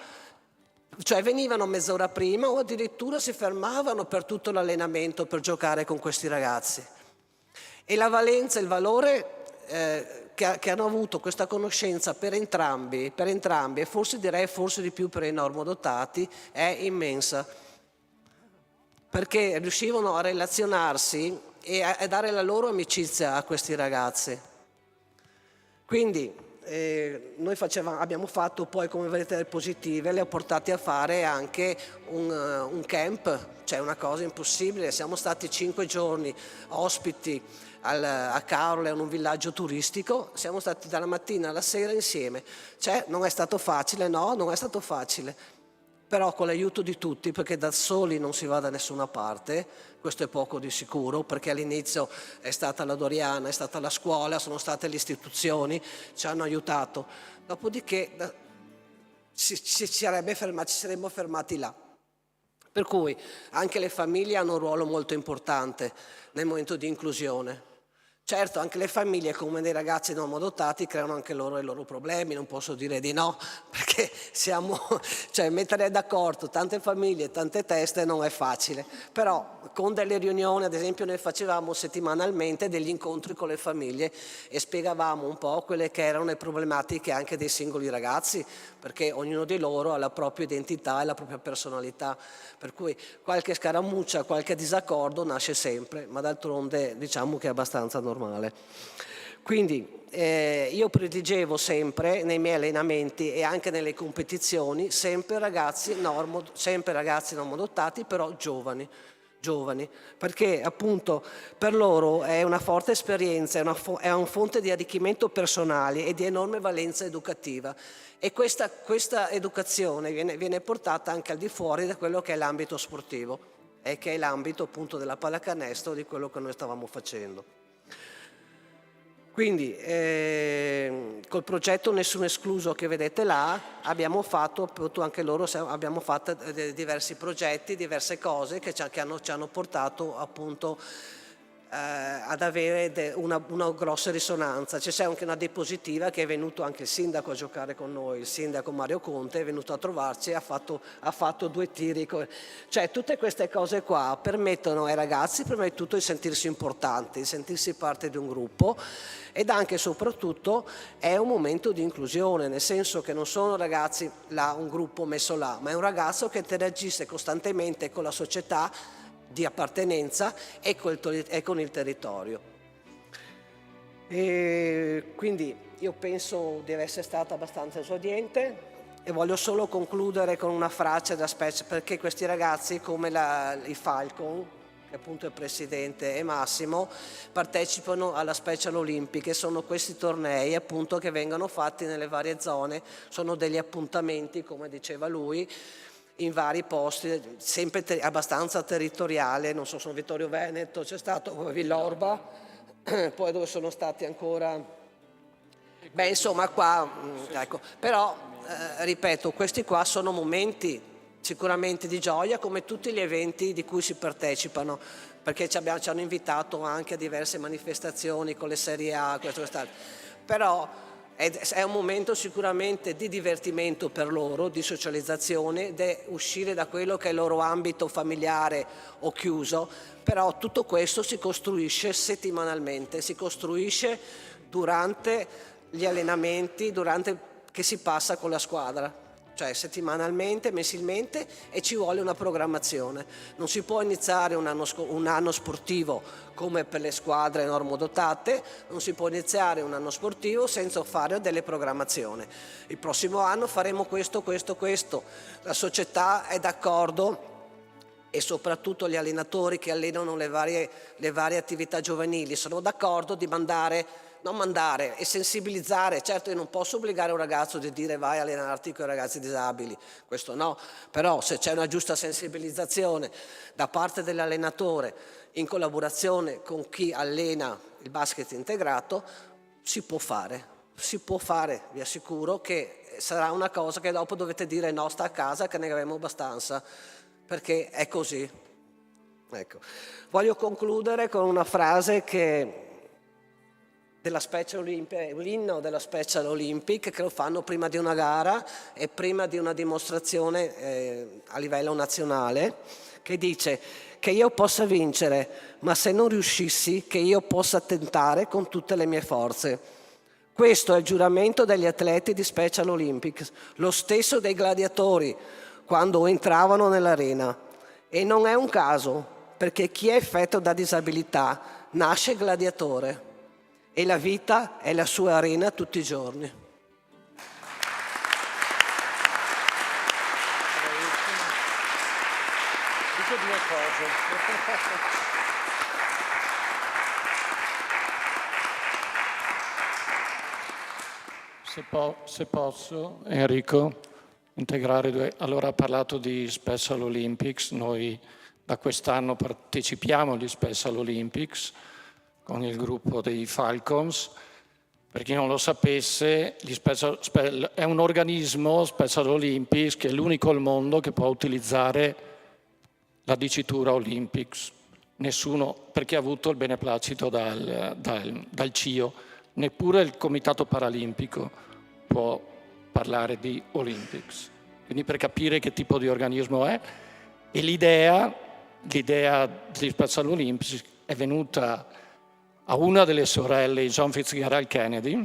cioè venivano mezz'ora prima, o addirittura si fermavano per tutto l'allenamento per giocare con questi ragazzi. E la valenza, il valore che hanno avuto questa conoscenza per entrambi, e forse di più per i normodotati, è immensa, perché riuscivano a relazionarsi e a dare la loro amicizia a questi ragazzi. Quindi noi abbiamo fatto poi, come vedete, le positive, le ho portate a fare anche un camp, cioè una cosa impossibile. Siamo stati 5 giorni ospiti a Caorle, in un villaggio turistico, siamo stati dalla mattina alla sera insieme. Cioè, non è stato facile, no, non è stato facile, però con l'aiuto di tutti, perché da soli non si va da nessuna parte, questo è poco di sicuro, perché all'inizio è stata la Doriana, è stata la scuola, sono state le istituzioni, ci hanno aiutato, dopodiché ci saremmo fermati là. Per cui anche le famiglie hanno un ruolo molto importante nel momento di inclusione. Certo, anche le famiglie, come dei ragazzi normodotati, creano anche loro i loro problemi, non posso dire di no, perché cioè mettere d'accordo tante famiglie, tante teste non è facile, però con delle riunioni, ad esempio noi facevamo settimanalmente degli incontri con le famiglie e spiegavamo un po' quelle che erano le problematiche anche dei singoli ragazzi, perché ognuno di loro ha la propria identità e la propria personalità, per cui qualche scaramuccia, qualche disaccordo nasce sempre, ma d'altronde diciamo che è abbastanza normale. Quindi io predigevo sempre nei miei allenamenti e anche nelle competizioni sempre ragazzi normodotati, però giovani, perché appunto per loro è una forte esperienza, è una fonte di arricchimento personale e di enorme valenza educativa, e questa educazione viene portata anche al di fuori da quello che è l'ambito sportivo, e che è l'ambito appunto della pallacanestro, di quello che noi stavamo facendo. Quindi col progetto Nessuno Escluso che vedete là abbiamo fatto appunto anche loro, abbiamo fatto diversi progetti, diverse cose che ci hanno portato appunto ad avere una grossa risonanza. C'è anche una diapositiva che è venuto anche il sindaco a giocare con noi, il sindaco Mario Conte è venuto a trovarci e ha fatto 2 tiri. Cioè tutte queste cose qua permettono ai ragazzi prima di tutto di sentirsi importanti, di sentirsi parte di un gruppo, ed anche e soprattutto è un momento di inclusione, nel senso che non sono ragazzi là, un gruppo messo là, ma è un ragazzo che interagisce costantemente con la società di appartenenza e con il territorio. E quindi io penso di essere stata abbastanza esordiente e voglio solo concludere con una frase da specie, perché questi ragazzi come i Falcon, che appunto è il presidente, e Massimo, partecipano alla Special Olympic, che sono questi tornei appunto che vengono fatti nelle varie zone, sono degli appuntamenti, come diceva lui, in vari posti, sempre abbastanza territoriale, non so, sono Vittorio Veneto, c'è stato Villorba, poi dove sono stati ancora, insomma qua, ecco, però ripeto, questi qua sono momenti, sicuramente di gioia, come tutti gli eventi di cui si partecipano, perché ci hanno invitato anche a diverse manifestazioni con le Serie A, questo e quest'altro. Però è un momento sicuramente di divertimento per loro, di socializzazione, di uscire da quello che è il loro ambito familiare o chiuso, però tutto questo si costruisce settimanalmente, si costruisce durante gli allenamenti, durante che si passa con la squadra. Cioè settimanalmente, mensilmente, e ci vuole una programmazione. Non si può iniziare un anno sportivo come per le squadre normodotate, non si può iniziare un anno sportivo senza fare delle programmazioni. Il prossimo anno faremo questo. La società è d'accordo e soprattutto gli allenatori che allenano le varie attività giovanili sono d'accordo di non mandare e sensibilizzare. Certo, io non posso obbligare un ragazzo di dire vai a allenarti con i ragazzi disabili, questo no, però se c'è una giusta sensibilizzazione da parte dell'allenatore in collaborazione con chi allena il basket integrato, si può fare, vi assicuro che sarà una cosa che dopo dovete dire no, sta a casa che ne avremo abbastanza, perché è così. Ecco. Voglio concludere con una frase della Special Olympic, l'inno della Special Olympic, che lo fanno prima di una gara e prima di una dimostrazione a livello nazionale, che dice che io possa vincere, ma se non riuscissi che io possa tentare con tutte le mie forze. Questo è il giuramento degli atleti di Special Olympics, lo stesso dei gladiatori quando entravano nell'arena. E non è un caso, perché chi è affetto da disabilità nasce gladiatore. E la vita è la sua arena tutti i giorni. Dico due cose. Se posso, Enrico, integrare due. Allora ha parlato di Special Olympics, noi da quest'anno partecipiamo agli Special Olympics con il gruppo dei Falcons. Per chi non lo sapesse, è un organismo, Special Olympics, che è l'unico al mondo che può utilizzare la dicitura Olympics. Nessuno, perché ha avuto il beneplacito dal CIO, neppure il Comitato Paralimpico può parlare di Olympics. Quindi per capire che tipo di organismo è. E l'idea degli Special Olympics è venuta a una delle sorelle di John Fitzgerald Kennedy,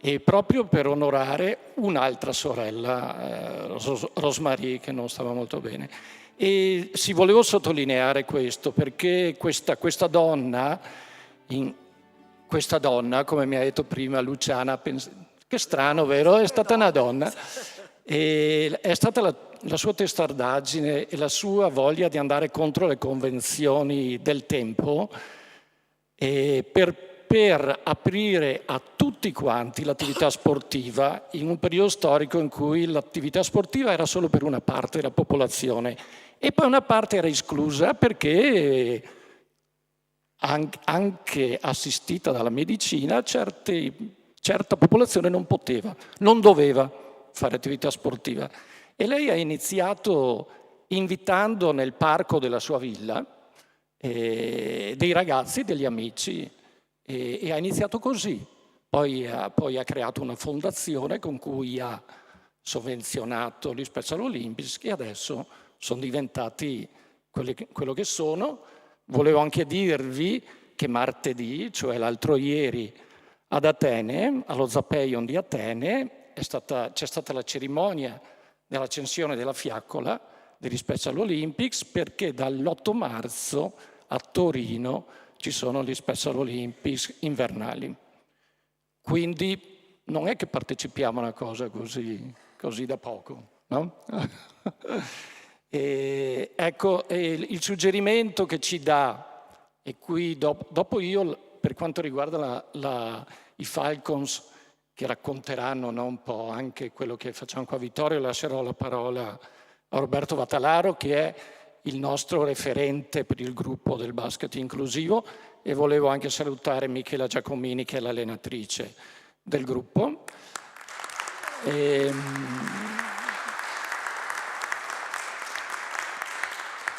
e proprio per onorare un'altra sorella, Rosemary, che non stava molto bene. E si volevo sottolineare questo perché questa donna, come mi ha detto prima Luciana, che strano, vero? È stata una donna. E è stata la sua testardaggine e la sua voglia di andare contro le convenzioni del tempo, e per aprire a tutti quanti l'attività sportiva in un periodo storico in cui l'attività sportiva era solo per una parte della popolazione e poi una parte era esclusa perché anche assistita dalla medicina certa popolazione non doveva fare attività sportiva. E lei ha iniziato invitando nel parco della sua villa dei ragazzi, degli amici, e ha iniziato così. Poi ha creato una fondazione con cui ha sovvenzionato gli Special Olympics, che adesso sono diventati quello che sono. Volevo anche dirvi che martedì, cioè l'altro ieri, ad Atene, allo Zapeion di Atene, c'è stata la cerimonia dell'accensione della fiaccola degli Special Olympics, perché dall'8 marzo a Torino ci sono gli Special Olympics invernali. Quindi non è che partecipiamo a una cosa così da poco, no? E ecco, il suggerimento che ci dà, e qui dopo io, per quanto riguarda i Falcons, che racconteranno un po' anche quello che facciamo qua a Vittorio, lascerò la parola a Roberto Vattalaro, che è il nostro referente per il gruppo del basket inclusivo, e volevo anche salutare Michela Giacomini, che è l'allenatrice del gruppo.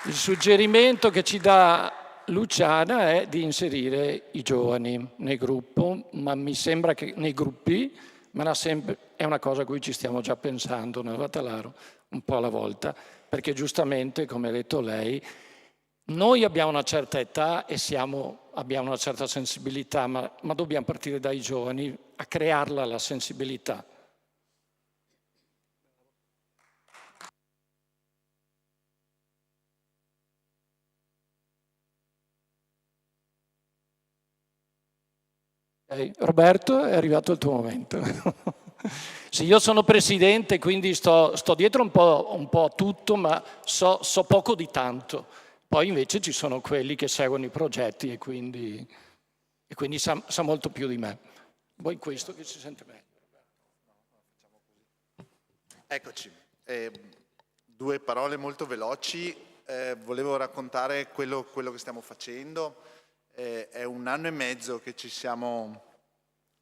Il suggerimento che ci dà Luciana è di inserire i giovani nel gruppo, ma mi sembra che nei gruppi, è una cosa a cui ci stiamo già pensando, no, Vattalaro, un po' alla volta, perché giustamente, come ha detto lei, noi abbiamo una certa età e abbiamo una certa sensibilità, ma dobbiamo partire dai giovani a crearla la sensibilità. Roberto, è arrivato il tuo momento. Sì, io sono presidente, quindi sto dietro un po' a tutto, ma so poco di tanto. Poi invece ci sono quelli che seguono i progetti e quindi sa molto più di me. Poi questo che si sente meglio. Eccoci. 2 parole molto veloci. Volevo raccontare quello che stiamo facendo. È 1 anno e mezzo che ci siamo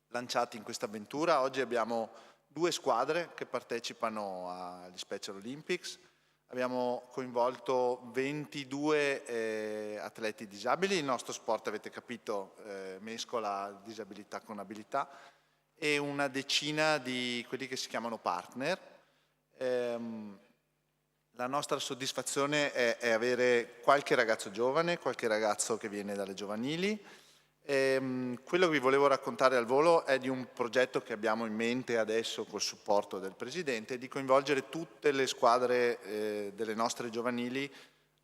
lanciati in questa avventura. Oggi abbiamo 2 squadre che partecipano agli Special Olympics. Abbiamo coinvolto 22 atleti disabili. Il nostro sport, avete capito, mescola disabilità con abilità, e una decina di quelli che si chiamano partner. La nostra soddisfazione è avere qualche ragazzo giovane, qualche ragazzo che viene dalle giovanili. Quello che vi volevo raccontare al volo è di un progetto che abbiamo in mente adesso col supporto del Presidente, di coinvolgere tutte le squadre delle nostre giovanili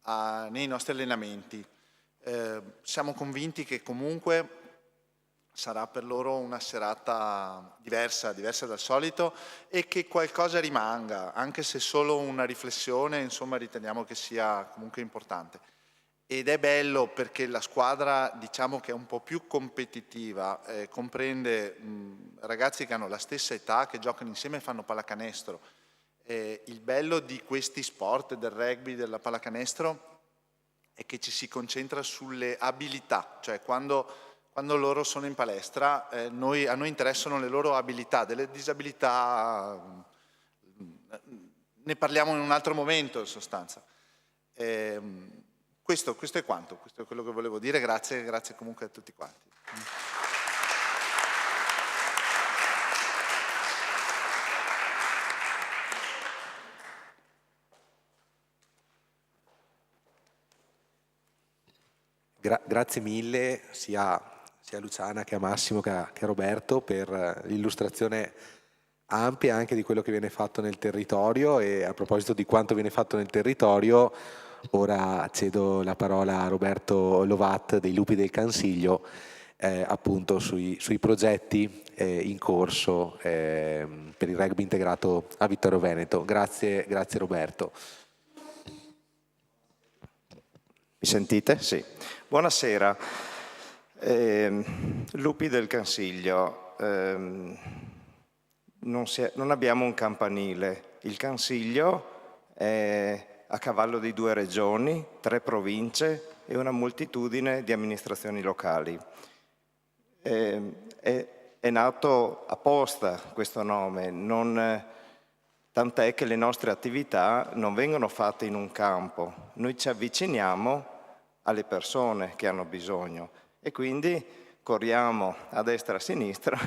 nei nostri allenamenti. Siamo convinti che comunque sarà per loro una serata diversa dal solito, e che qualcosa rimanga, anche se solo una riflessione, insomma, riteniamo che sia comunque importante. Ed è bello perché la squadra, diciamo che è un po' più competitiva, comprende ragazzi che hanno la stessa età, che giocano insieme e fanno pallacanestro. Il bello di questi sport, del rugby, della pallacanestro, è che ci si concentra sulle abilità, cioè quando loro sono in palestra, a noi interessano le loro abilità. Delle disabilità ne parliamo in un altro momento, in sostanza. Questo è quanto, questo è quello che volevo dire. Grazie comunque a tutti quanti. Grazie mille sia a Luciana che a Massimo che a Roberto per l'illustrazione ampia anche di quello che viene fatto nel territorio. E a proposito di quanto viene fatto nel territorio, ora cedo la parola a Roberto Lovat dei Lupi del Cansiglio, appunto sui progetti in corso per il rugby integrato a Vittorio Veneto. Grazie Roberto. Mi sentite? Sì. Buonasera. Lupi del Cansiglio. Non abbiamo un campanile. Il Cansiglio è a cavallo di 2 regioni, 3 province e una moltitudine di amministrazioni locali. È nato apposta questo nome, tant'è che le nostre attività non vengono fatte in un campo. Noi ci avviciniamo alle persone che hanno bisogno e quindi corriamo a destra e a sinistra.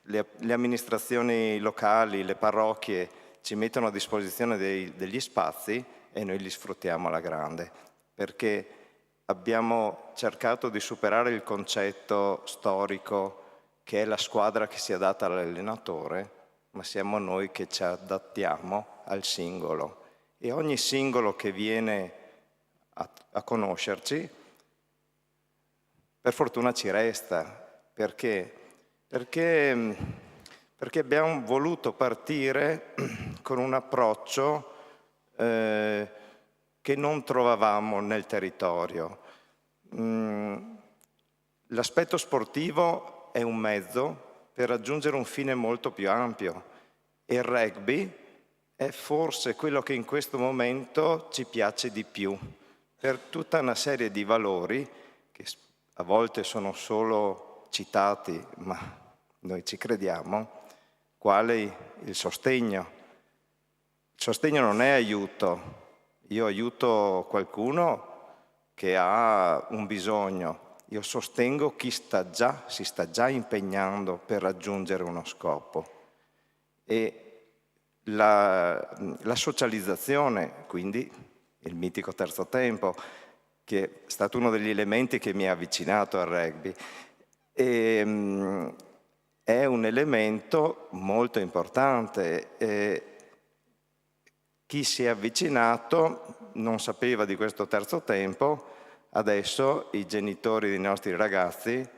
Le amministrazioni locali, le parrocchie ci mettono a disposizione degli spazi e noi li sfruttiamo alla grande, perché abbiamo cercato di superare il concetto storico che è la squadra che si adatta all'allenatore, ma siamo noi che ci adattiamo al singolo. E ogni singolo che viene a conoscerci, per fortuna ci resta. Perché abbiamo voluto partire con un approccio che non trovavamo nel territorio. L'aspetto sportivo è un mezzo per raggiungere un fine molto più ampio, e il rugby è forse quello che in questo momento ci piace di più, per tutta una serie di valori che a volte sono solo citati, ma noi ci crediamo, quale il sostegno. Il sostegno non è aiuto, Io aiuto qualcuno che ha un bisogno, io sostengo chi si sta già impegnando per raggiungere uno scopo. E la socializzazione, quindi il mitico terzo tempo, che è stato uno degli elementi che mi ha avvicinato al rugby, è un elemento molto importante. Chi si è avvicinato non sapeva di questo terzo tempo, adesso i genitori dei nostri ragazzi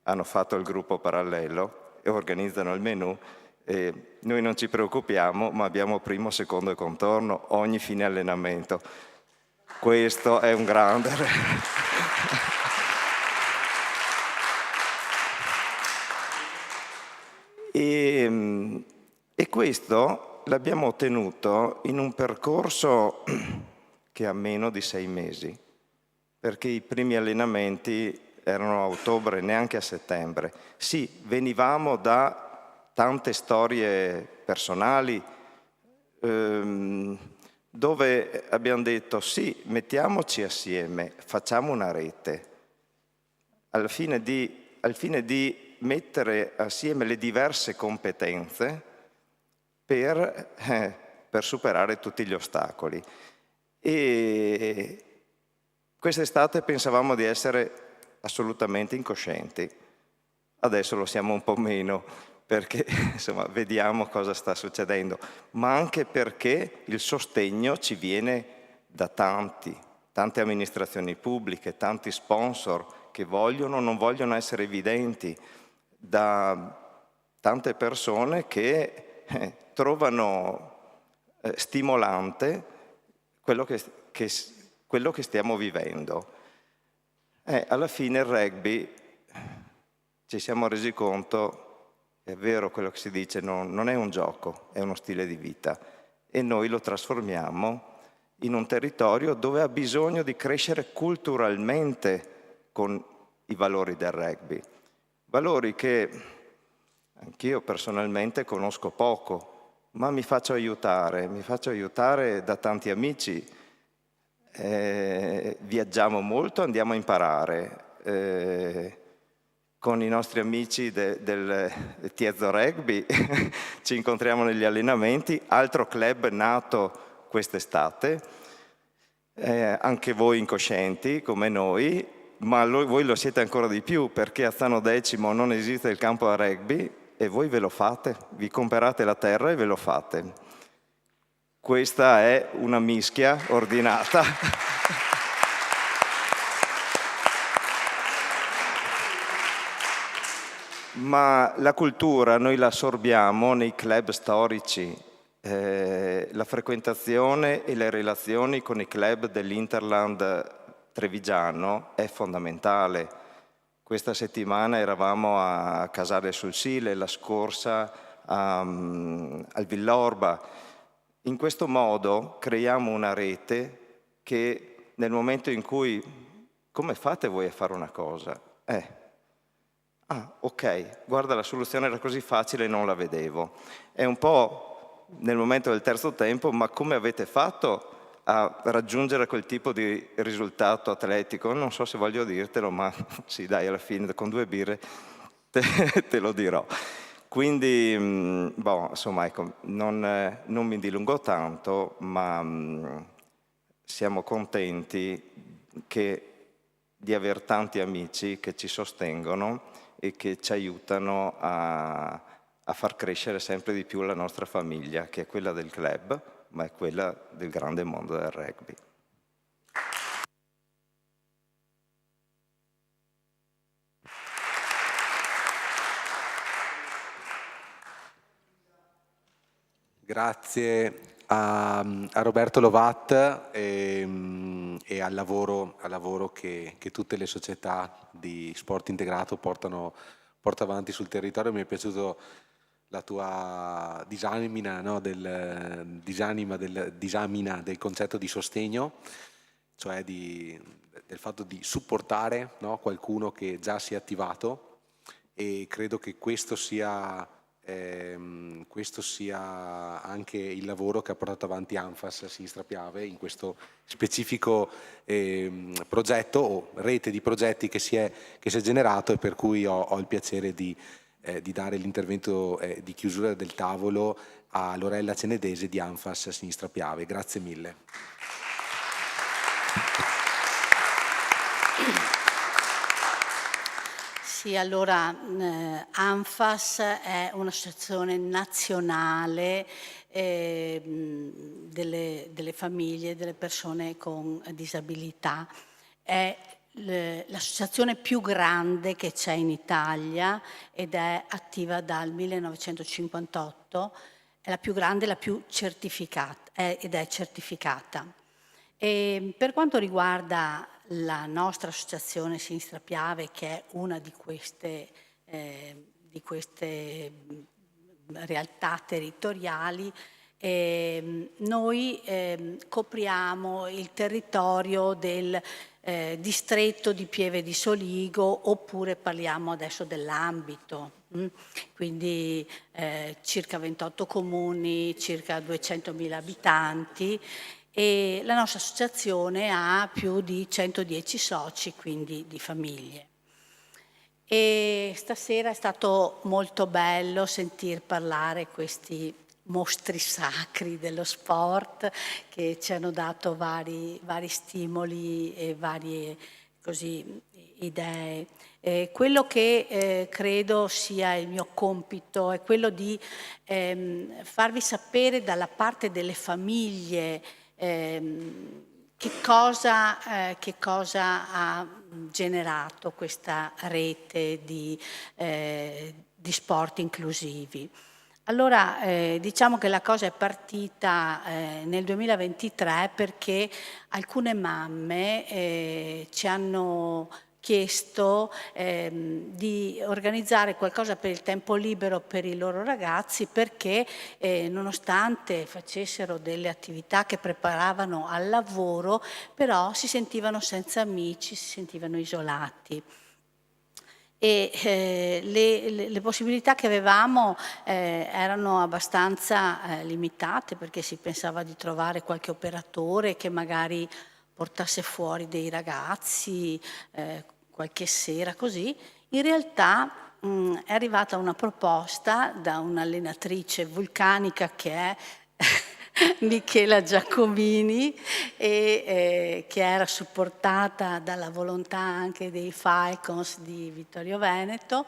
hanno fatto il gruppo parallelo e organizzano il menù. E noi non ci preoccupiamo, ma abbiamo primo, secondo e contorno ogni fine allenamento. Questo è un grande... e questo l'abbiamo ottenuto in un percorso che ha meno di 6 mesi, perché i primi allenamenti erano a ottobre, neanche a settembre. Sì, venivamo da tante storie personali dove abbiamo detto sì, mettiamoci assieme, facciamo una rete, al fine di mettere assieme le diverse competenze per superare tutti gli ostacoli. E quest'estate pensavamo di essere assolutamente incoscienti, adesso lo siamo un po' meno, perché insomma vediamo cosa sta succedendo, ma anche perché il sostegno ci viene da tante amministrazioni pubbliche, tanti sponsor che vogliono o non vogliono essere evidenti, da tante persone che trovano stimolante quello che stiamo vivendo. Alla fine il rugby, ci siamo resi conto, è vero quello che si dice, non è un gioco, è uno stile di vita, e noi lo trasformiamo in un territorio dove ha bisogno di crescere culturalmente con i valori del rugby. Valori che anch'io personalmente conosco poco, ma mi faccio aiutare da tanti amici. Viaggiamo molto, andiamo a imparare. Con i nostri amici del Tiezzo Rugby ci incontriamo negli allenamenti, altro club nato quest'estate, anche voi incoscienti come noi, ma voi lo siete ancora di più, perché a Zano Decimo non esiste il campo da rugby e voi ve lo fate, vi comprate la terra e ve lo fate. Questa è una mischia ordinata. Ma la cultura noi la assorbiamo nei club storici, la frequentazione e le relazioni con i club dell'Interland trevigiano è fondamentale. Questa settimana eravamo a Casale sul Sile, la scorsa al Villorba. In questo modo creiamo una rete che nel momento in cui, come fate voi a fare una cosa? Ok, guarda, la soluzione era così facile e non la vedevo. È un po' nel momento del terzo tempo, ma come avete fatto a raggiungere quel tipo di risultato atletico? Non so se voglio dirtelo, ma sì, dai, alla fine con 2 birre te lo dirò. Quindi, insomma, ecco, non mi dilungo tanto, ma siamo contenti di avere tanti amici che ci sostengono e che ci aiutano a far crescere sempre di più la nostra famiglia, che è quella del club, ma è quella del grande mondo del rugby. Grazie a Roberto Lovat e al lavoro che tutte le società di sport integrato porta avanti sul territorio. Mi è piaciuto la tua disamina, no, del concetto di sostegno, cioè del fatto di supportare, no, qualcuno che già si è attivato, e credo che questo sia questo sia anche il lavoro che ha portato avanti ANFAS Sinistra Piave in questo specifico progetto o rete di progetti che si è generato, e per cui ho il piacere di dare l'intervento di chiusura del tavolo a Lorella Cenedese di ANFAS Sinistra Piave. Grazie mille. Sì, allora ANFAS è un'associazione nazionale delle famiglie, delle persone con disabilità. È l'associazione più grande che c'è in Italia ed è attiva dal 1958, è la più grande, la più certificata, ed è certificata. E per quanto riguarda la nostra associazione Sinistra Piave, che è una di queste realtà territoriali, noi copriamo il territorio del distretto di Pieve di Soligo, oppure parliamo adesso dell'ambito, quindi circa 28 comuni, circa 200.000 abitanti, e la nostra associazione ha più di 110 soci, quindi di famiglie. E stasera è stato molto bello sentir parlare questi mostri sacri dello sport che ci hanno dato vari stimoli e varie idee. Quello che credo sia il mio compito è quello di farvi sapere dalla parte delle famiglie che cosa ha generato questa rete di sport inclusivi. Allora, diciamo che la cosa è partita nel 2023 perché alcune mamme ci hanno chiesto di organizzare qualcosa per il tempo libero per i loro ragazzi, perché nonostante facessero delle attività che preparavano al lavoro, però si sentivano senza amici, si sentivano isolati. E le possibilità che avevamo erano abbastanza limitate, perché si pensava di trovare qualche operatore che magari portasse fuori dei ragazzi qualche sera così. In realtà è arrivata una proposta da un'allenatrice vulcanica che è Michela Giacomini, e che era supportata dalla volontà anche dei Falcons di Vittorio Veneto,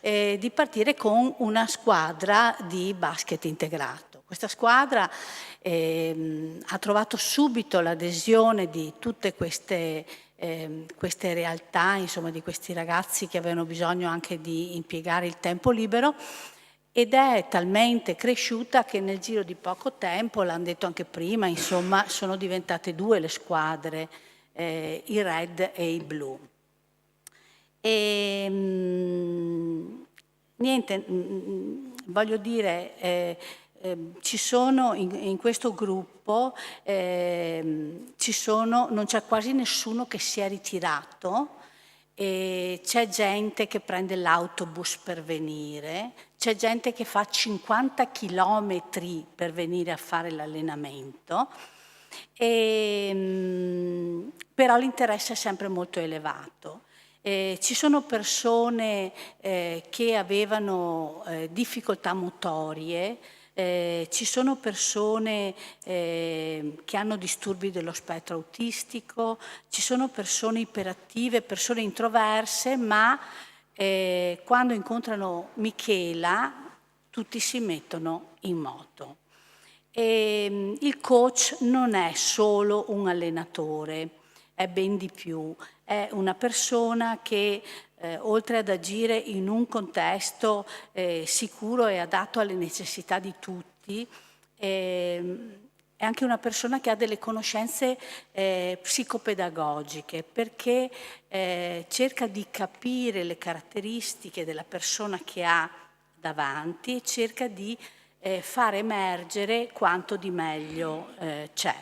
di partire con una squadra di basket integrato. Questa squadra ha trovato subito l'adesione di tutte queste realtà, insomma, di questi ragazzi che avevano bisogno anche di impiegare il tempo libero, ed è talmente cresciuta che nel giro di poco tempo, l'hanno detto anche prima, insomma, sono diventate 2 le squadre, i red e i blu. E niente, voglio dire, ci sono in questo gruppo, non c'è quasi nessuno che si è ritirato, e c'è gente che prende l'autobus per venire, c'è gente che fa 50 chilometri per venire a fare l'allenamento, però l'interesse è sempre molto elevato. Ci sono persone che avevano difficoltà motorie, ci sono persone che hanno disturbi dello spettro autistico, ci sono persone iperattive, persone introverse, ma quando incontrano Michela tutti si mettono in moto. Il coach non è solo un allenatore, è ben di più, è una persona che oltre ad agire in un contesto sicuro e adatto alle necessità di tutti, è anche una persona che ha delle conoscenze psicopedagogiche, perché cerca di capire le caratteristiche della persona che ha davanti e cerca di far emergere quanto di meglio c'è.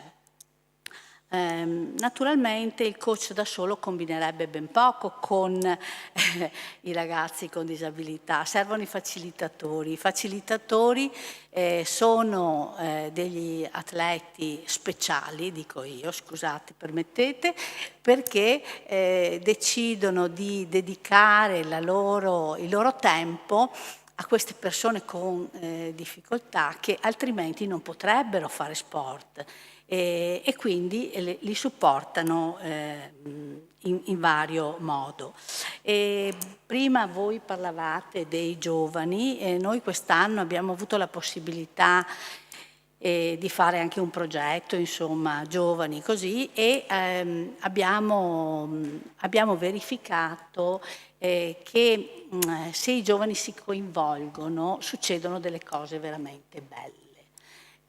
Naturalmente il coach da solo combinerebbe ben poco con i ragazzi con disabilità, servono i facilitatori. I facilitatori sono degli atleti speciali, dico io, scusate, permettete, perché decidono di dedicare il loro tempo a queste persone con difficoltà che altrimenti non potrebbero fare sport. E quindi li supportano in vario modo. Prima voi parlavate dei giovani e noi quest'anno abbiamo avuto la possibilità di fare anche un progetto, insomma, giovani così, e abbiamo verificato che se i giovani si coinvolgono succedono delle cose veramente belle.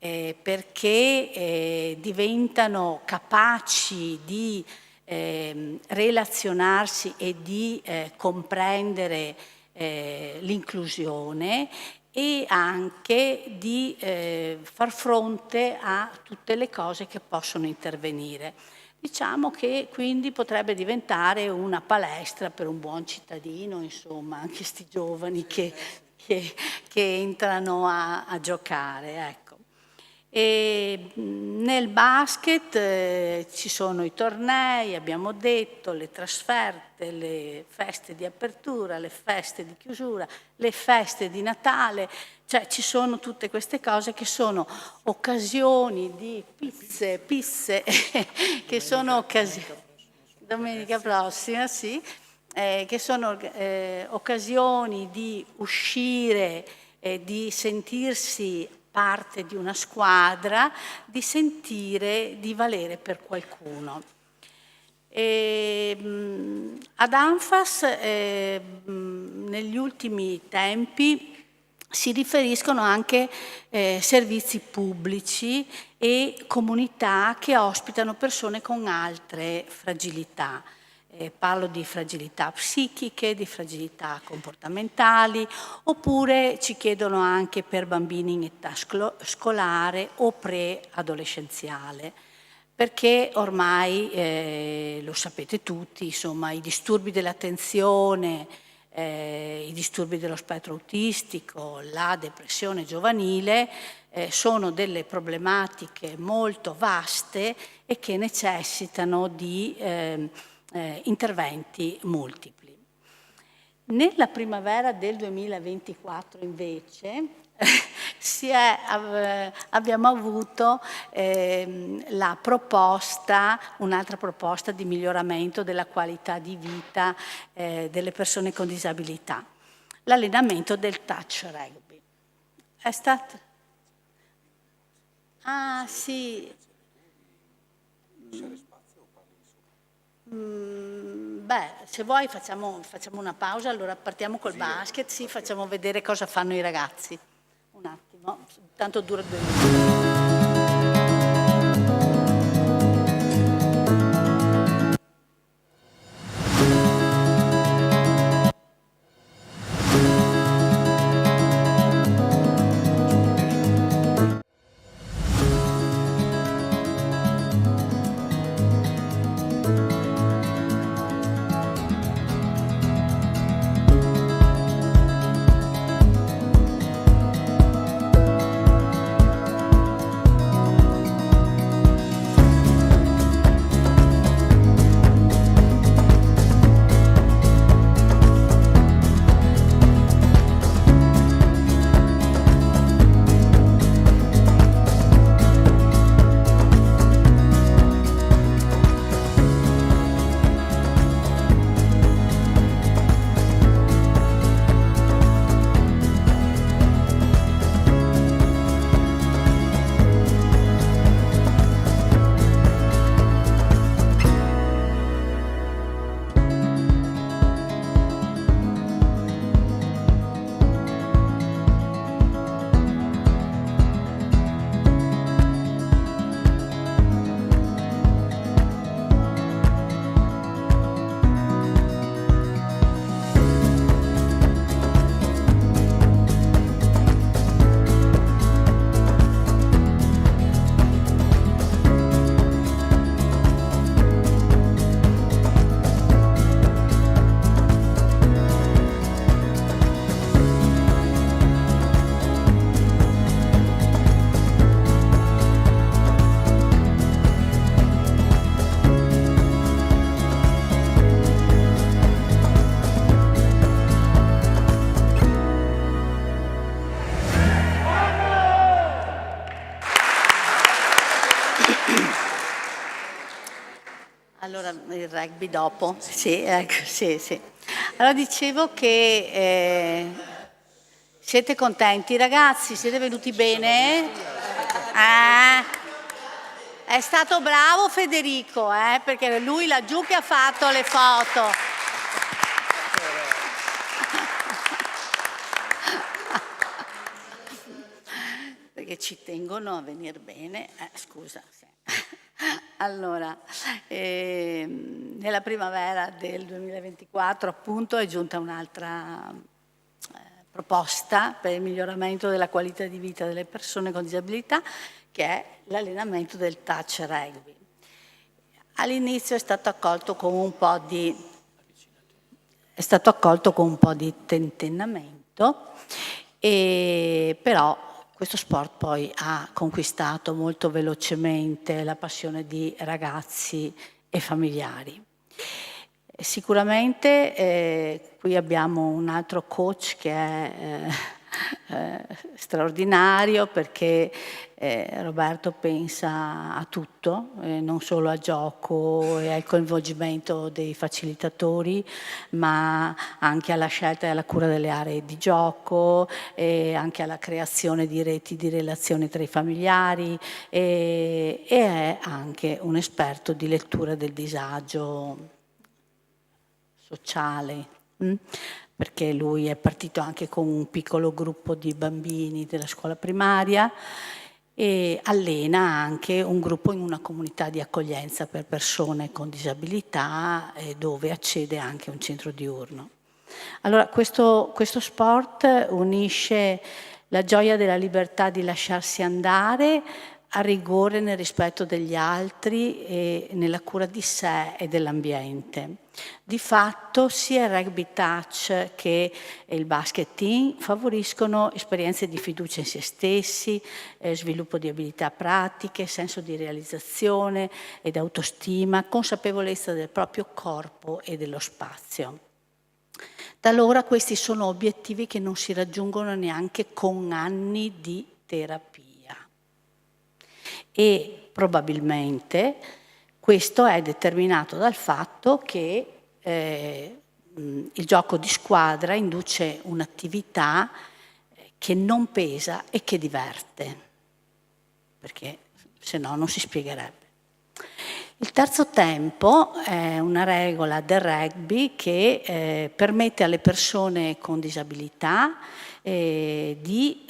Perché diventano capaci di relazionarsi e di comprendere l'inclusione e anche di far fronte a tutte le cose che possono intervenire. Diciamo che quindi potrebbe diventare una palestra per un buon cittadino, insomma, anche sti giovani che entrano a giocare, ecco. E nel basket ci sono i tornei, abbiamo detto, le trasferte, le feste di apertura, le feste di chiusura, le feste di Natale, cioè ci sono tutte queste cose che sono occasioni di pizze che sono occasioni, domenica prossima, sì, che sono occasioni di uscire, di sentirsi parte di una squadra, di sentire di valere per qualcuno. Ad Anfas negli ultimi tempi si riferiscono anche servizi pubblici e comunità che ospitano persone con altre fragilità. Parlo di fragilità psichiche, di fragilità comportamentali, oppure ci chiedono anche per bambini in età scolare o preadolescenziale, perché ormai, lo sapete tutti, insomma, i disturbi dell'attenzione, i disturbi dello spettro autistico, la depressione giovanile sono delle problematiche molto vaste e che necessitano di interventi multipli. Nella primavera del 2024 invece abbiamo avuto un'altra proposta di miglioramento della qualità di vita delle persone con disabilità, l'allenamento del touch rugby. È stato... Ah sì... se vuoi facciamo una pausa, allora partiamo col basket, sì, facciamo vedere cosa fanno i ragazzi. Un attimo, tanto dura 2 minuti. Allora, il rugby dopo, sì, ecco, sì. Allora dicevo che siete contenti ragazzi? Siete venuti bene? È stato bravo Federico, perché è lui laggiù che ha fatto le foto. Perché ci tengono a venire bene. Scusa. Sì. Allora, nella primavera del 2024 appunto è giunta un'altra proposta per il miglioramento della qualità di vita delle persone con disabilità, che è l'allenamento del touch rugby. All'inizio è stato accolto con un po' di tentennamento, però questo sport poi ha conquistato molto velocemente la passione di ragazzi e familiari. Sicuramente qui abbiamo un altro coach che è straordinario, perché Roberto pensa a tutto, non solo al gioco e al coinvolgimento dei facilitatori, ma anche alla scelta e alla cura delle aree di gioco, e anche alla creazione di reti di relazioni tra i familiari, e è anche un esperto di lettura del disagio sociale, perché lui è partito anche con un piccolo gruppo di bambini della scuola primaria e allena anche un gruppo in una comunità di accoglienza per persone con disabilità, dove accede anche un centro diurno. Allora, questo sport unisce la gioia della libertà di lasciarsi andare a rigore nel rispetto degli altri e nella cura di sé e dell'ambiente. Di fatto sia il rugby touch che il basket team favoriscono esperienze di fiducia in se stessi, sviluppo di abilità pratiche, senso di realizzazione ed autostima, consapevolezza del proprio corpo e dello spazio. Talora questi sono obiettivi che non si raggiungono neanche con anni di terapia. E probabilmente questo è determinato dal fatto che il gioco di squadra induce un'attività che non pesa e che diverte, perché se no non si spiegherebbe. Il terzo tempo è una regola del rugby che permette alle persone con disabilità di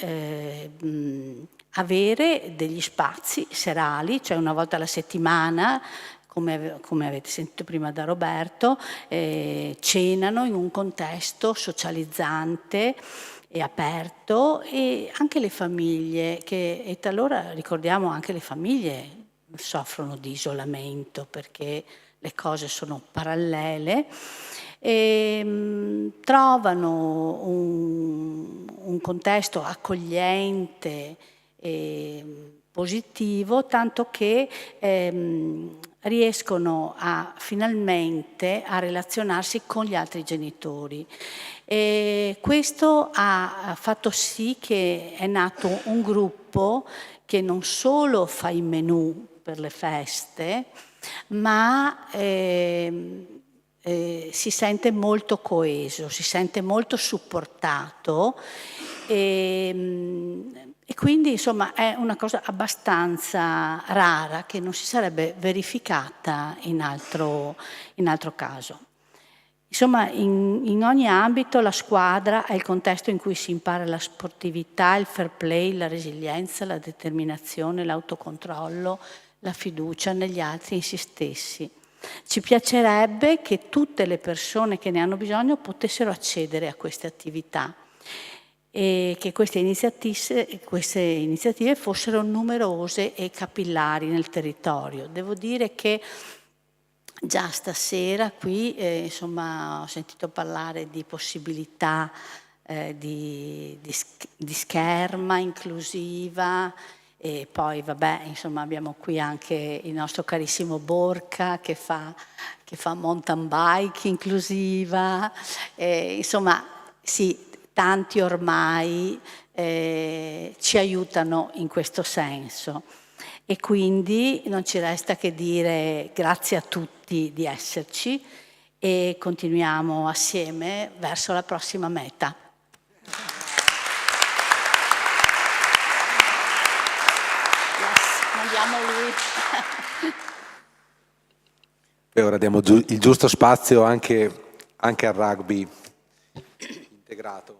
avere degli spazi serali, cioè una volta alla settimana, come avete sentito prima da Roberto, cenano in un contesto socializzante e aperto, e anche le famiglie, e talora ricordiamo anche le famiglie soffrono di isolamento perché le cose sono parallele, e trovano un contesto accogliente e positivo, tanto che riescono finalmente a relazionarsi con gli altri genitori. E questo ha fatto sì che è nato un gruppo che non solo fa i menù per le feste, ma si sente molto coeso, si sente molto supportato, e quindi insomma è una cosa abbastanza rara che non si sarebbe verificata in altro caso. Insomma, in ogni ambito la squadra è il contesto in cui si impara la sportività, il fair play, la resilienza, la determinazione, l'autocontrollo, la fiducia negli altri e in se stessi. Ci piacerebbe che tutte le persone che ne hanno bisogno potessero accedere a queste attività e che queste iniziative fossero numerose e capillari nel territorio. Devo dire che già stasera qui insomma, ho sentito parlare di possibilità di scherma inclusiva, e poi vabbè, insomma, abbiamo qui anche il nostro carissimo Borca che fa mountain bike inclusiva, insomma sì, tanti ormai ci aiutano in questo senso. E quindi non ci resta che dire grazie a tutti di esserci e continuiamo assieme verso la prossima meta. Mandiamo lui. E ora diamo il giusto spazio anche al rugby integrato.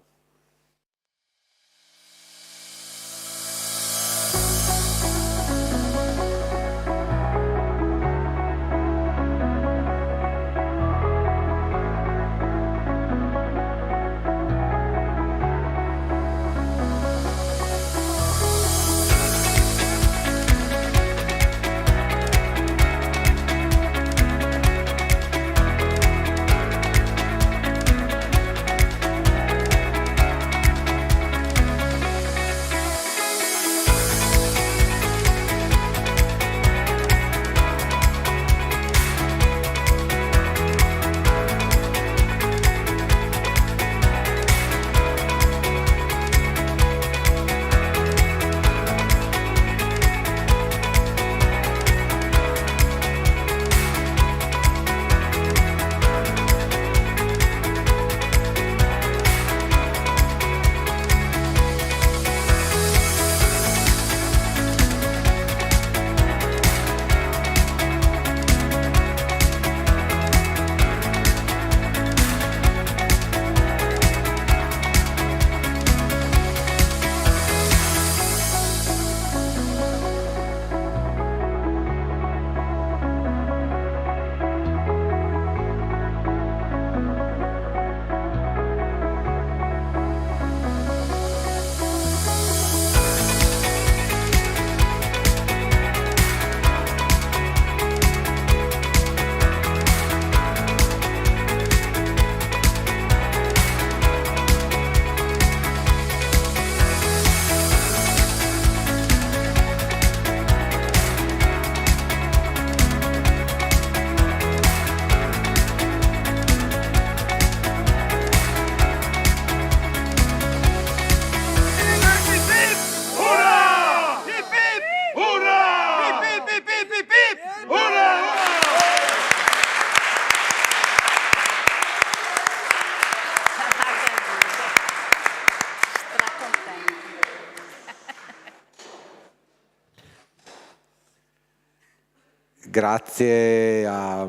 Grazie a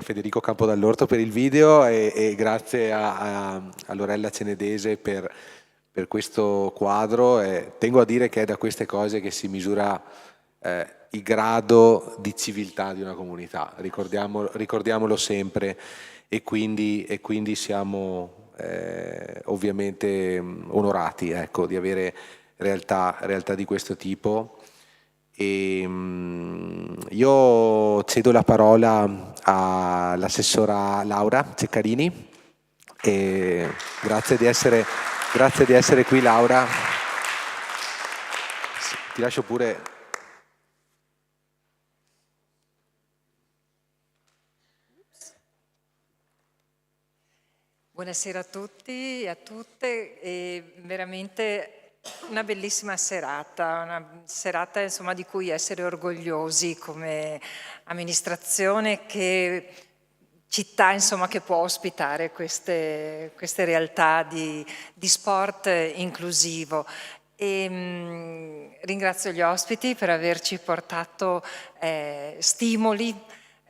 Federico Campodall'Orto per il video e grazie a Lorella Cenedese per questo quadro. Tengo a dire che è da queste cose che si misura il grado di civiltà di una comunità, ricordiamolo sempre, e quindi siamo ovviamente onorati, ecco, di avere realtà di questo tipo. E io cedo la parola all'assessora Laura Ceccarini e grazie di essere qui, Laura. Ti lascio pure. Buonasera a tutti e a tutte, e veramente una bellissima serata, una serata insomma di cui essere orgogliosi come amministrazione, che città insomma che può ospitare queste realtà di sport inclusivo. E ringrazio gli ospiti per averci portato stimoli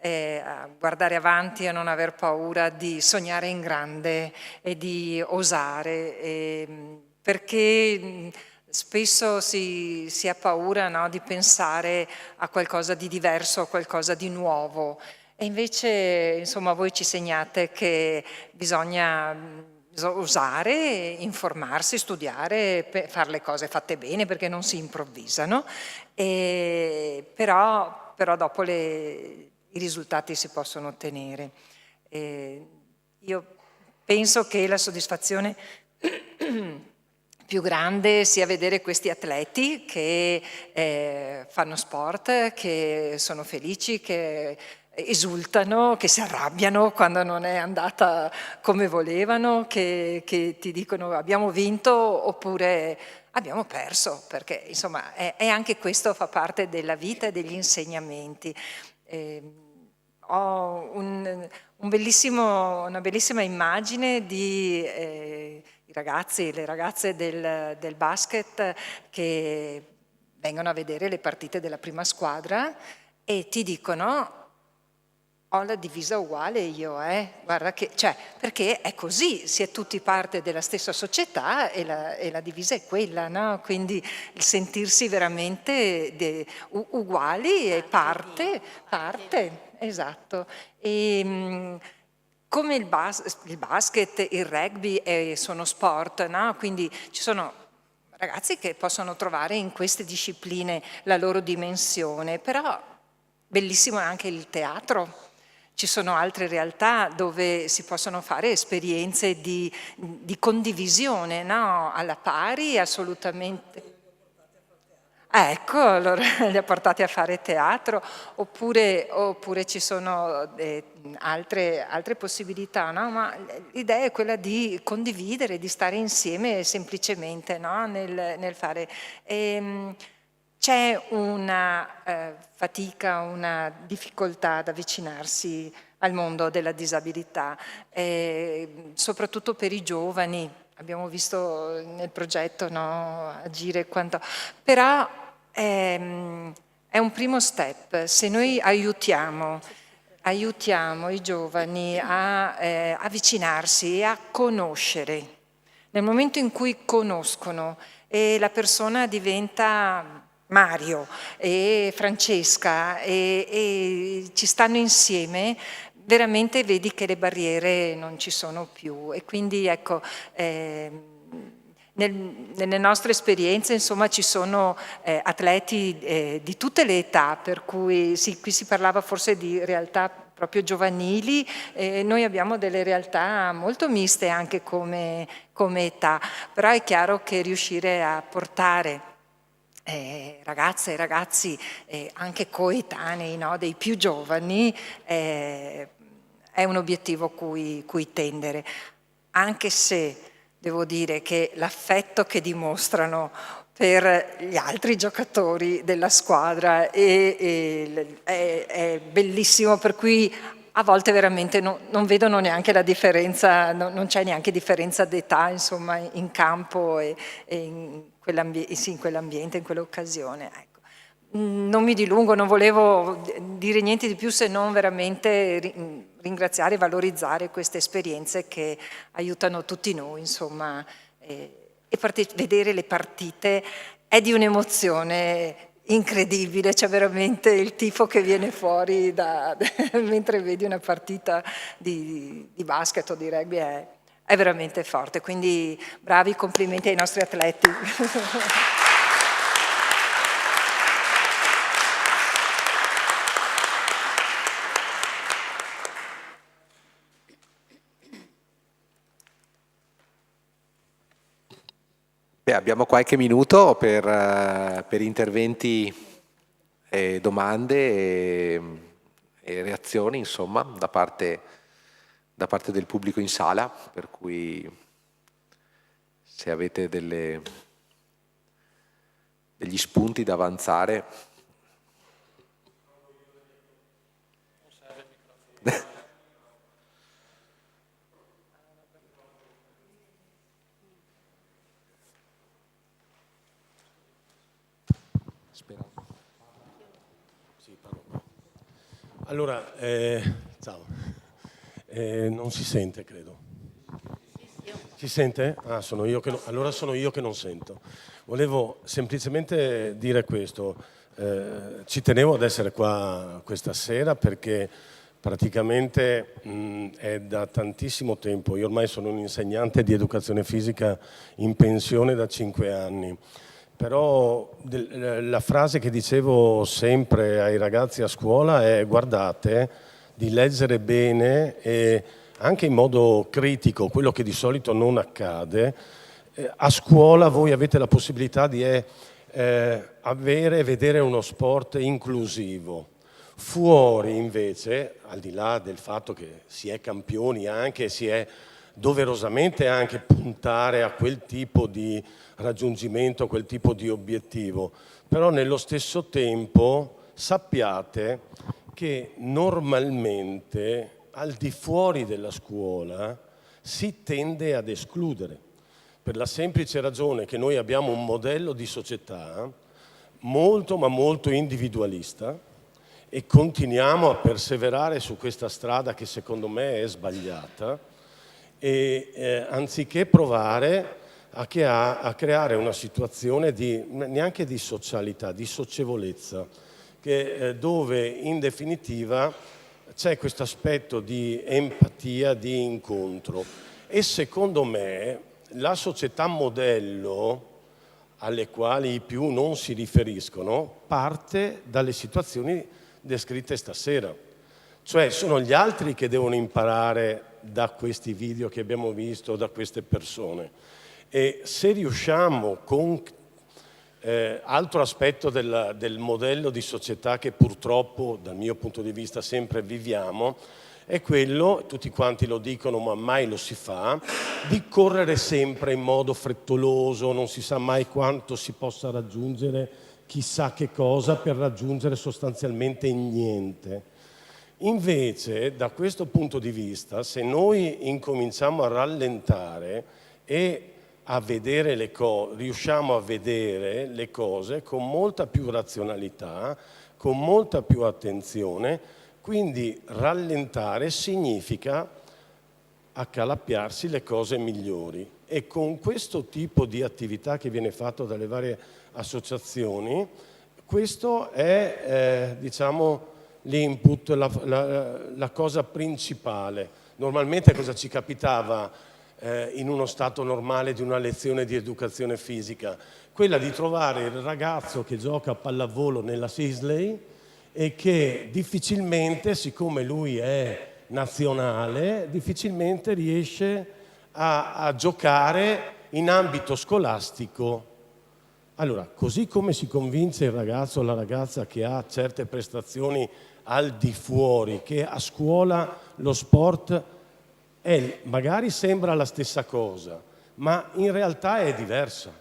a guardare avanti, a non aver paura di sognare in grande e di osare, perché spesso si ha paura, no, di pensare a qualcosa di diverso, a qualcosa di nuovo, e invece insomma voi ci segnate che bisogna osare, informarsi, studiare, fare le cose fatte bene, perché non si improvvisano, però dopo i risultati si possono ottenere. Io penso che la soddisfazione più grande sia vedere questi atleti che fanno sport, che sono felici, che esultano, che si arrabbiano quando non è andata come volevano, che ti dicono abbiamo vinto oppure abbiamo perso, perché insomma è anche questo, fa parte della vita e degli insegnamenti. Ho una bellissima immagine di i ragazzi e le ragazze del basket che vengono a vedere le partite della prima squadra e ti dicono: ho la divisa uguale io, guarda che, cioè, perché è così, si è tutti parte della stessa società e la divisa è quella, no? Quindi il sentirsi veramente uguali e parte, esatto. E, come il basket, il rugby sono sport, no? Quindi ci sono ragazzi che possono trovare in queste discipline la loro dimensione, però bellissimo è anche il teatro. Ci sono altre realtà dove si possono fare esperienze di condivisione, no? Alla pari, assolutamente. Ecco, allora li ha portati a fare teatro, oppure ci sono altre possibilità, no? Ma l'idea è quella di condividere, di stare insieme semplicemente, no? nel fare. C'è una fatica, una difficoltà ad avvicinarsi al mondo della disabilità, soprattutto per i giovani. Abbiamo visto nel progetto, no, agire quanto... Però è un primo step. Se noi aiutiamo i giovani a avvicinarsi e a conoscere, nel momento in cui conoscono e la persona diventa Mario e Francesca e ci stanno insieme, veramente vedi che le barriere non ci sono più. E quindi ecco, nelle nostre esperienze insomma ci sono atleti di tutte le età, per cui sì, qui si parlava forse di realtà proprio giovanili, noi abbiamo delle realtà molto miste anche come età, però è chiaro che riuscire a portare ragazze e ragazzi anche coetanei, no, dei più giovani è un obiettivo cui tendere, anche se devo dire che l'affetto che dimostrano per gli altri giocatori della squadra è bellissimo, per cui a volte veramente non vedono neanche la differenza, non c'è neanche differenza d'età insomma in campo e in quell'ambiente, in quell'occasione. Ecco. Non mi dilungo, non volevo dire niente di più se non veramente ringraziare e valorizzare queste esperienze che aiutano tutti noi, insomma, vedere le partite è di un'emozione incredibile, c'è veramente il tifo che viene fuori mentre vedi una partita di basket o di rugby, è veramente forte, quindi bravi, complimenti ai nostri atleti. Beh, abbiamo qualche minuto per interventi e domande e reazioni, insomma, da parte del pubblico in sala, per cui se avete degli spunti da avanzare. Allora, ciao, non si sente credo. Si sente? Ah, allora sono io che non sento. Volevo semplicemente dire questo, ci tenevo ad essere qua questa sera perché praticamente è da tantissimo tempo, io ormai sono un insegnante di educazione fisica in pensione da 5 anni. Però la frase che dicevo sempre ai ragazzi a scuola è: guardate di leggere bene e anche in modo critico quello che di solito non accade. A scuola voi avete la possibilità di vedere uno sport inclusivo. Fuori invece, al di là del fatto che si è campioni anche, si è doverosamente anche puntare a quel tipo di raggiungimento, a quel tipo di obiettivo, però nello stesso tempo sappiate che normalmente al di fuori della scuola si tende ad escludere, per la semplice ragione che noi abbiamo un modello di società molto ma molto individualista e continuiamo a perseverare su questa strada che secondo me è sbagliata e anziché provare a creare una situazione neanche di socialità, di socievolezza, dove in definitiva c'è questo aspetto di empatia, di incontro. E secondo me la società modello alle quali i più non si riferiscono parte dalle situazioni descritte stasera. Cioè sono gli altri che devono imparare da questi video che abbiamo visto, da queste persone. E se riusciamo con altro aspetto del modello di società che purtroppo dal mio punto di vista sempre viviamo, è quello, tutti quanti lo dicono ma mai lo si fa, di correre sempre in modo frettoloso, non si sa mai quanto si possa raggiungere chissà che cosa per raggiungere sostanzialmente niente. Invece da questo punto di vista, se noi incominciamo a rallentare e a vedere riusciamo a vedere le cose con molta più razionalità, con molta più attenzione, quindi rallentare significa accalappiarsi le cose migliori e con questo tipo di attività che viene fatto dalle varie associazioni, questo è diciamo l'input, la cosa principale. Normalmente cosa ci capitava in uno stato normale di una lezione di educazione fisica? Quella di trovare il ragazzo che gioca a pallavolo nella Sisley e che difficilmente, siccome lui è nazionale, difficilmente riesce a giocare in ambito scolastico. Allora, così come si convince il ragazzo o la ragazza che ha certe prestazioni al di fuori, che a scuola lo sport magari sembra la stessa cosa, ma in realtà è diversa.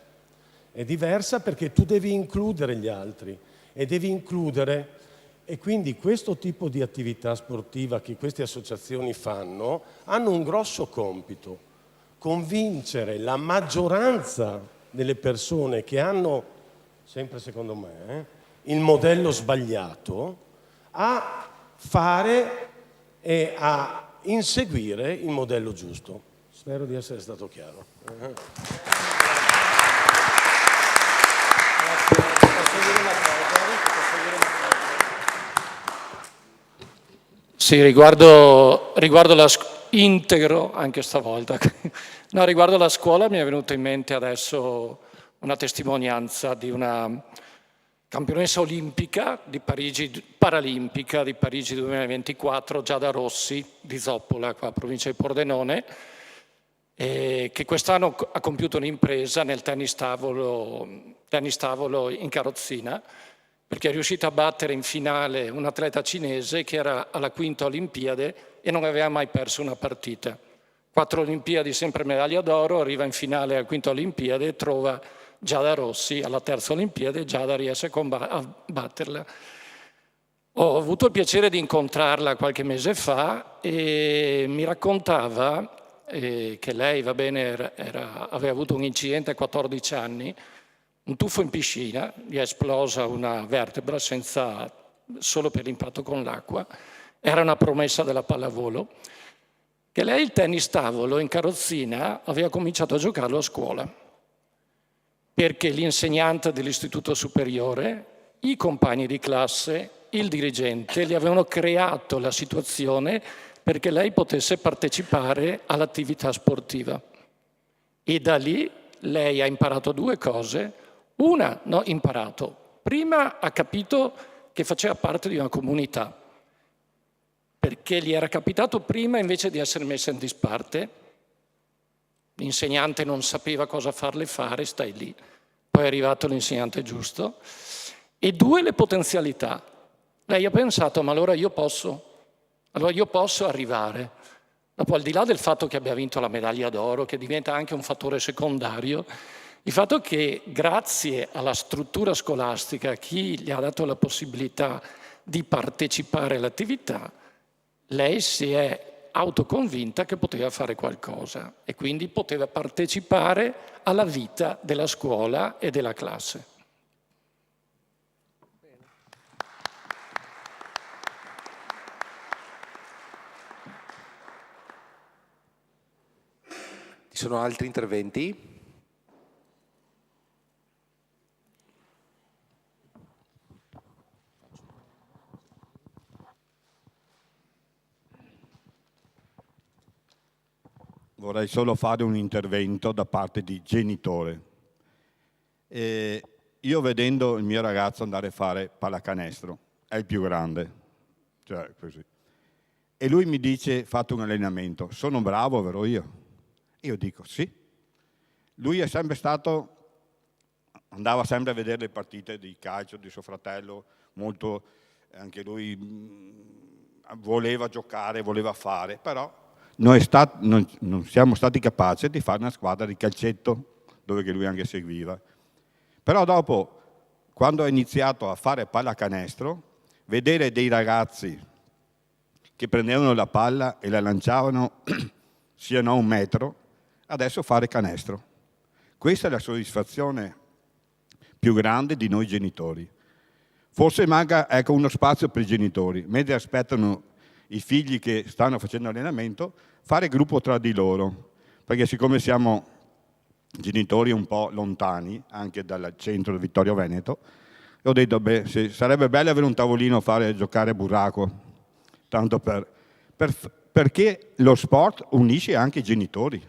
È diversa perché tu devi includere gli altri e devi includere. E quindi questo tipo di attività sportiva che queste associazioni fanno hanno un grosso compito: convincere la maggioranza delle persone che hanno, sempre secondo me, il modello sbagliato, a fare e a inseguire il modello giusto. Spero di essere stato chiaro. Sì, riguardo integro anche stavolta. No, riguardo la scuola mi è venuta in mente adesso una testimonianza di una campionessa olimpica di Parigi, paralimpica di Parigi 2024, Giada Rossi di Zoppola, qua provincia di Pordenone, che quest'anno ha compiuto un'impresa nel tennis tavolo in carrozzina, perché è riuscita a battere in finale un atleta cinese che era alla quinta Olimpiade e non aveva mai perso una partita. 4 Olimpiadi, sempre medaglia d'oro, arriva in finale alla quinta Olimpiade e trova Giada Rossi alla terza Olimpiade, Giada riesce a batterla. Ho avuto il piacere di incontrarla qualche mese fa e mi raccontava che lei, va bene, aveva avuto un incidente a 14 anni, un tuffo in piscina, gli è esplosa una vertebra solo per l'impatto con l'acqua, era una promessa della pallavolo, che lei il tennis tavolo in carrozzina aveva cominciato a giocarlo a scuola, perché l'insegnante dell'istituto superiore, i compagni di classe, il dirigente gli avevano creato la situazione perché lei potesse partecipare all'attività sportiva. E da lì lei ha imparato 2 cose. Prima ha capito che faceva parte di una comunità, perché gli era capitato prima invece di essere messa in disparte. L'insegnante non sapeva cosa farle fare, stai lì. Poi è arrivato l'insegnante giusto. E 2, le potenzialità. Lei ha pensato, ma allora io posso arrivare. Dopo, al di là del fatto che abbia vinto la medaglia d'oro, che diventa anche un fattore secondario, il fatto che grazie alla struttura scolastica, chi gli ha dato la possibilità di partecipare all'attività, lei si è autoconvinta che poteva fare qualcosa e quindi poteva partecipare alla vita della scuola e della classe. Ci sono altri interventi? Vorrei solo fare un intervento da parte di genitore. Io vedendo il mio ragazzo andare a fare pallacanestro, è il più grande, cioè così. E lui mi dice, fate un allenamento, sono bravo, vero io? Io dico sì. Lui è sempre stato, andava sempre a vedere le partite di calcio di suo fratello, molto, anche lui voleva giocare, voleva fare, però non siamo stati capaci di fare una squadra di calcetto, dove che lui anche seguiva. Però dopo, quando ho iniziato a fare pallacanestro, vedere dei ragazzi che prendevano la palla e la lanciavano siano a 1 metro, adesso fare canestro. Questa è la soddisfazione più grande di noi genitori. Forse manca uno spazio per i genitori, mentre aspettano i figli che stanno facendo allenamento, fare gruppo tra di loro, perché siccome siamo genitori un po' lontani, anche dal centro di Vittorio Veneto, ho detto, sarebbe bello avere un tavolino a fare giocare a burraco, tanto perché lo sport unisce anche i genitori.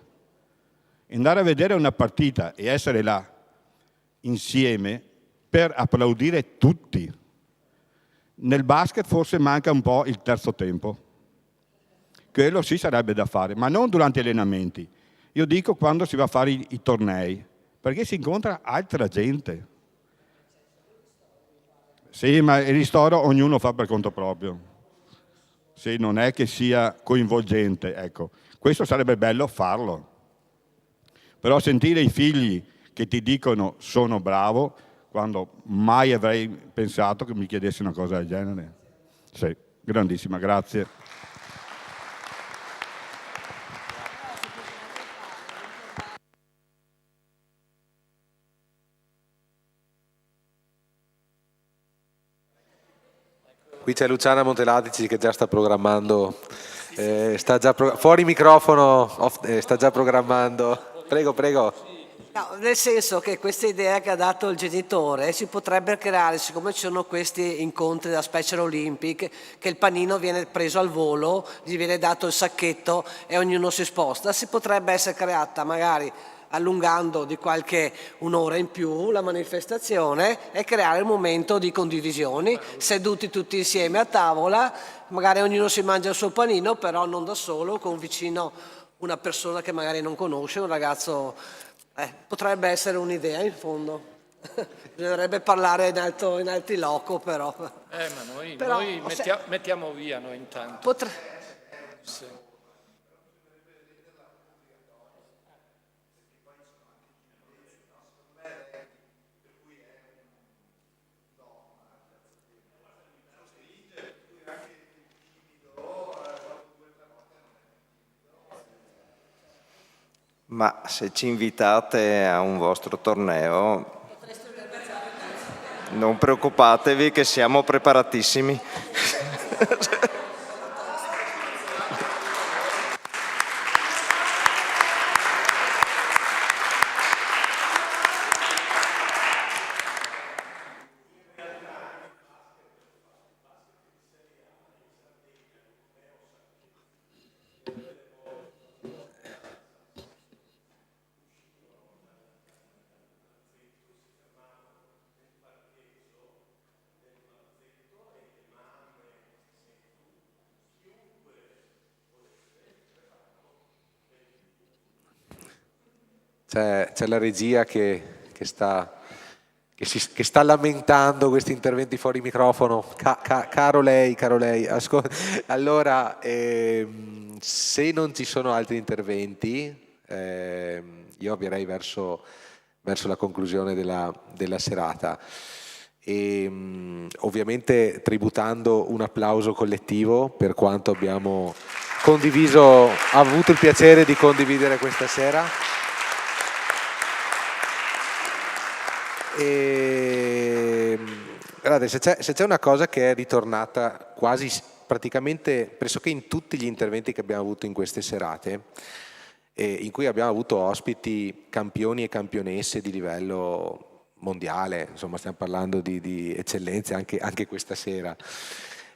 Andare a vedere una partita e essere là insieme per applaudire tutti. Nel basket forse manca un po' il terzo tempo. Quello sì sarebbe da fare, ma non durante gli allenamenti. Io dico quando si va a fare i tornei, perché si incontra altra gente. Sì, ma il ristoro ognuno fa per conto proprio. Sì, non è che sia coinvolgente, ecco. Questo sarebbe bello farlo. Però sentire i figli che ti dicono sono bravo, quando mai avrei pensato che mi chiedesse una cosa del genere. Sì, grandissima, grazie. Qui c'è Luciana Montelatici che già sta programmando, fuori microfono, sta già programmando. Prego, prego. No, nel senso che questa idea che ha dato il genitore si potrebbe creare, siccome ci sono questi incontri da Special Olympic, che il panino viene preso al volo, gli viene dato il sacchetto e ognuno si sposta, si potrebbe essere creata magari allungando di qualche un'ora in più la manifestazione e creare un momento di condivisioni, seduti tutti insieme a tavola, magari ognuno si mangia il suo panino, però non da solo, con vicino una persona che magari non conosce, un ragazzo. Potrebbe essere un'idea in fondo. Bisognerebbe parlare in alti loco, però. Ma noi mettiamo via noi intanto. Sì. Ma se ci invitate a un vostro torneo, non preoccupatevi che siamo preparatissimi. C'è la regia che sta che sta lamentando questi interventi fuori microfono. Caro lei. Allora, se non ci sono altri interventi, io avvierei verso la conclusione della serata. E ovviamente tributando un applauso collettivo per quanto abbiamo avuto il piacere di condividere questa sera. E guardate, se c'è una cosa che è ritornata quasi praticamente pressoché in tutti gli interventi che abbiamo avuto in queste serate, in cui abbiamo avuto ospiti campioni e campionesse di livello mondiale, insomma stiamo parlando di eccellenze anche questa sera,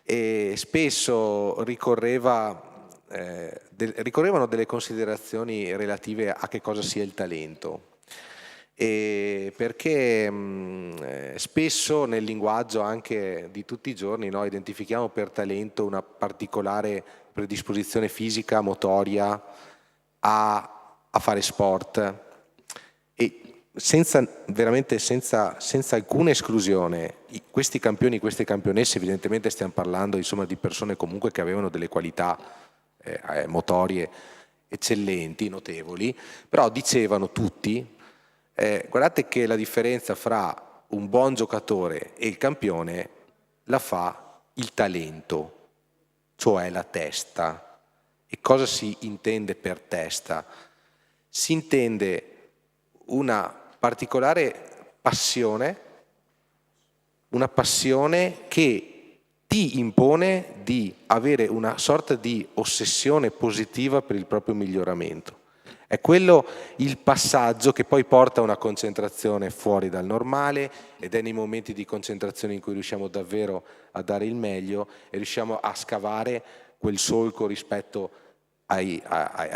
e spesso ricorrevano delle considerazioni relative a che cosa sia il talento. Perché spesso nel linguaggio anche di tutti i giorni noi identifichiamo per talento una particolare predisposizione fisica, motoria a fare sport, e senza alcuna esclusione questi campioni, queste campionesse, evidentemente stiamo parlando insomma di persone comunque che avevano delle qualità motorie eccellenti, notevoli, però dicevano tutti guardate che la differenza fra un buon giocatore e il campione la fa il talento, cioè la testa. E cosa si intende per testa? Si intende una particolare passione, una passione che ti impone di avere una sorta di ossessione positiva per il proprio miglioramento. È quello il passaggio che poi porta a una concentrazione fuori dal normale, ed è nei momenti di concentrazione in cui riusciamo davvero a dare il meglio e riusciamo a scavare quel solco rispetto ai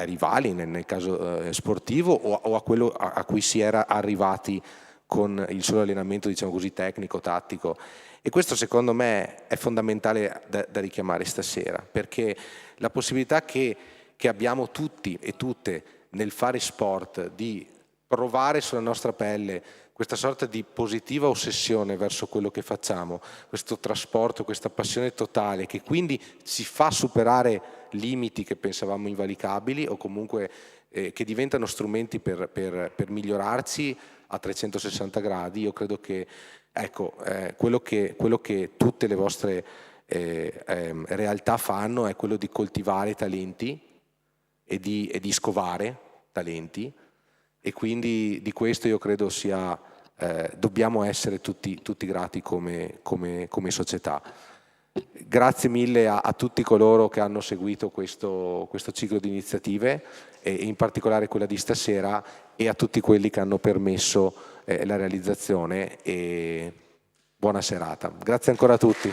rivali, nel caso sportivo, o a quello a cui si era arrivati con il solo allenamento, diciamo così, tecnico, tattico. E questo secondo me è fondamentale da richiamare stasera, perché la possibilità che abbiamo tutti e tutte nel fare sport, di provare sulla nostra pelle questa sorta di positiva ossessione verso quello che facciamo, questo trasporto, questa passione totale, che quindi ci fa superare limiti che pensavamo invalicabili, o comunque che diventano strumenti per migliorarci a 360 gradi. Io credo che quello che tutte le vostre realtà fanno è quello di coltivare talenti e di scovare talenti, e quindi di questo io credo dobbiamo essere tutti grati come società. Grazie mille a tutti coloro che hanno seguito questo ciclo di iniziative, e in particolare quella di stasera, e a tutti quelli che hanno permesso la realizzazione, e buona serata. Grazie ancora a tutti.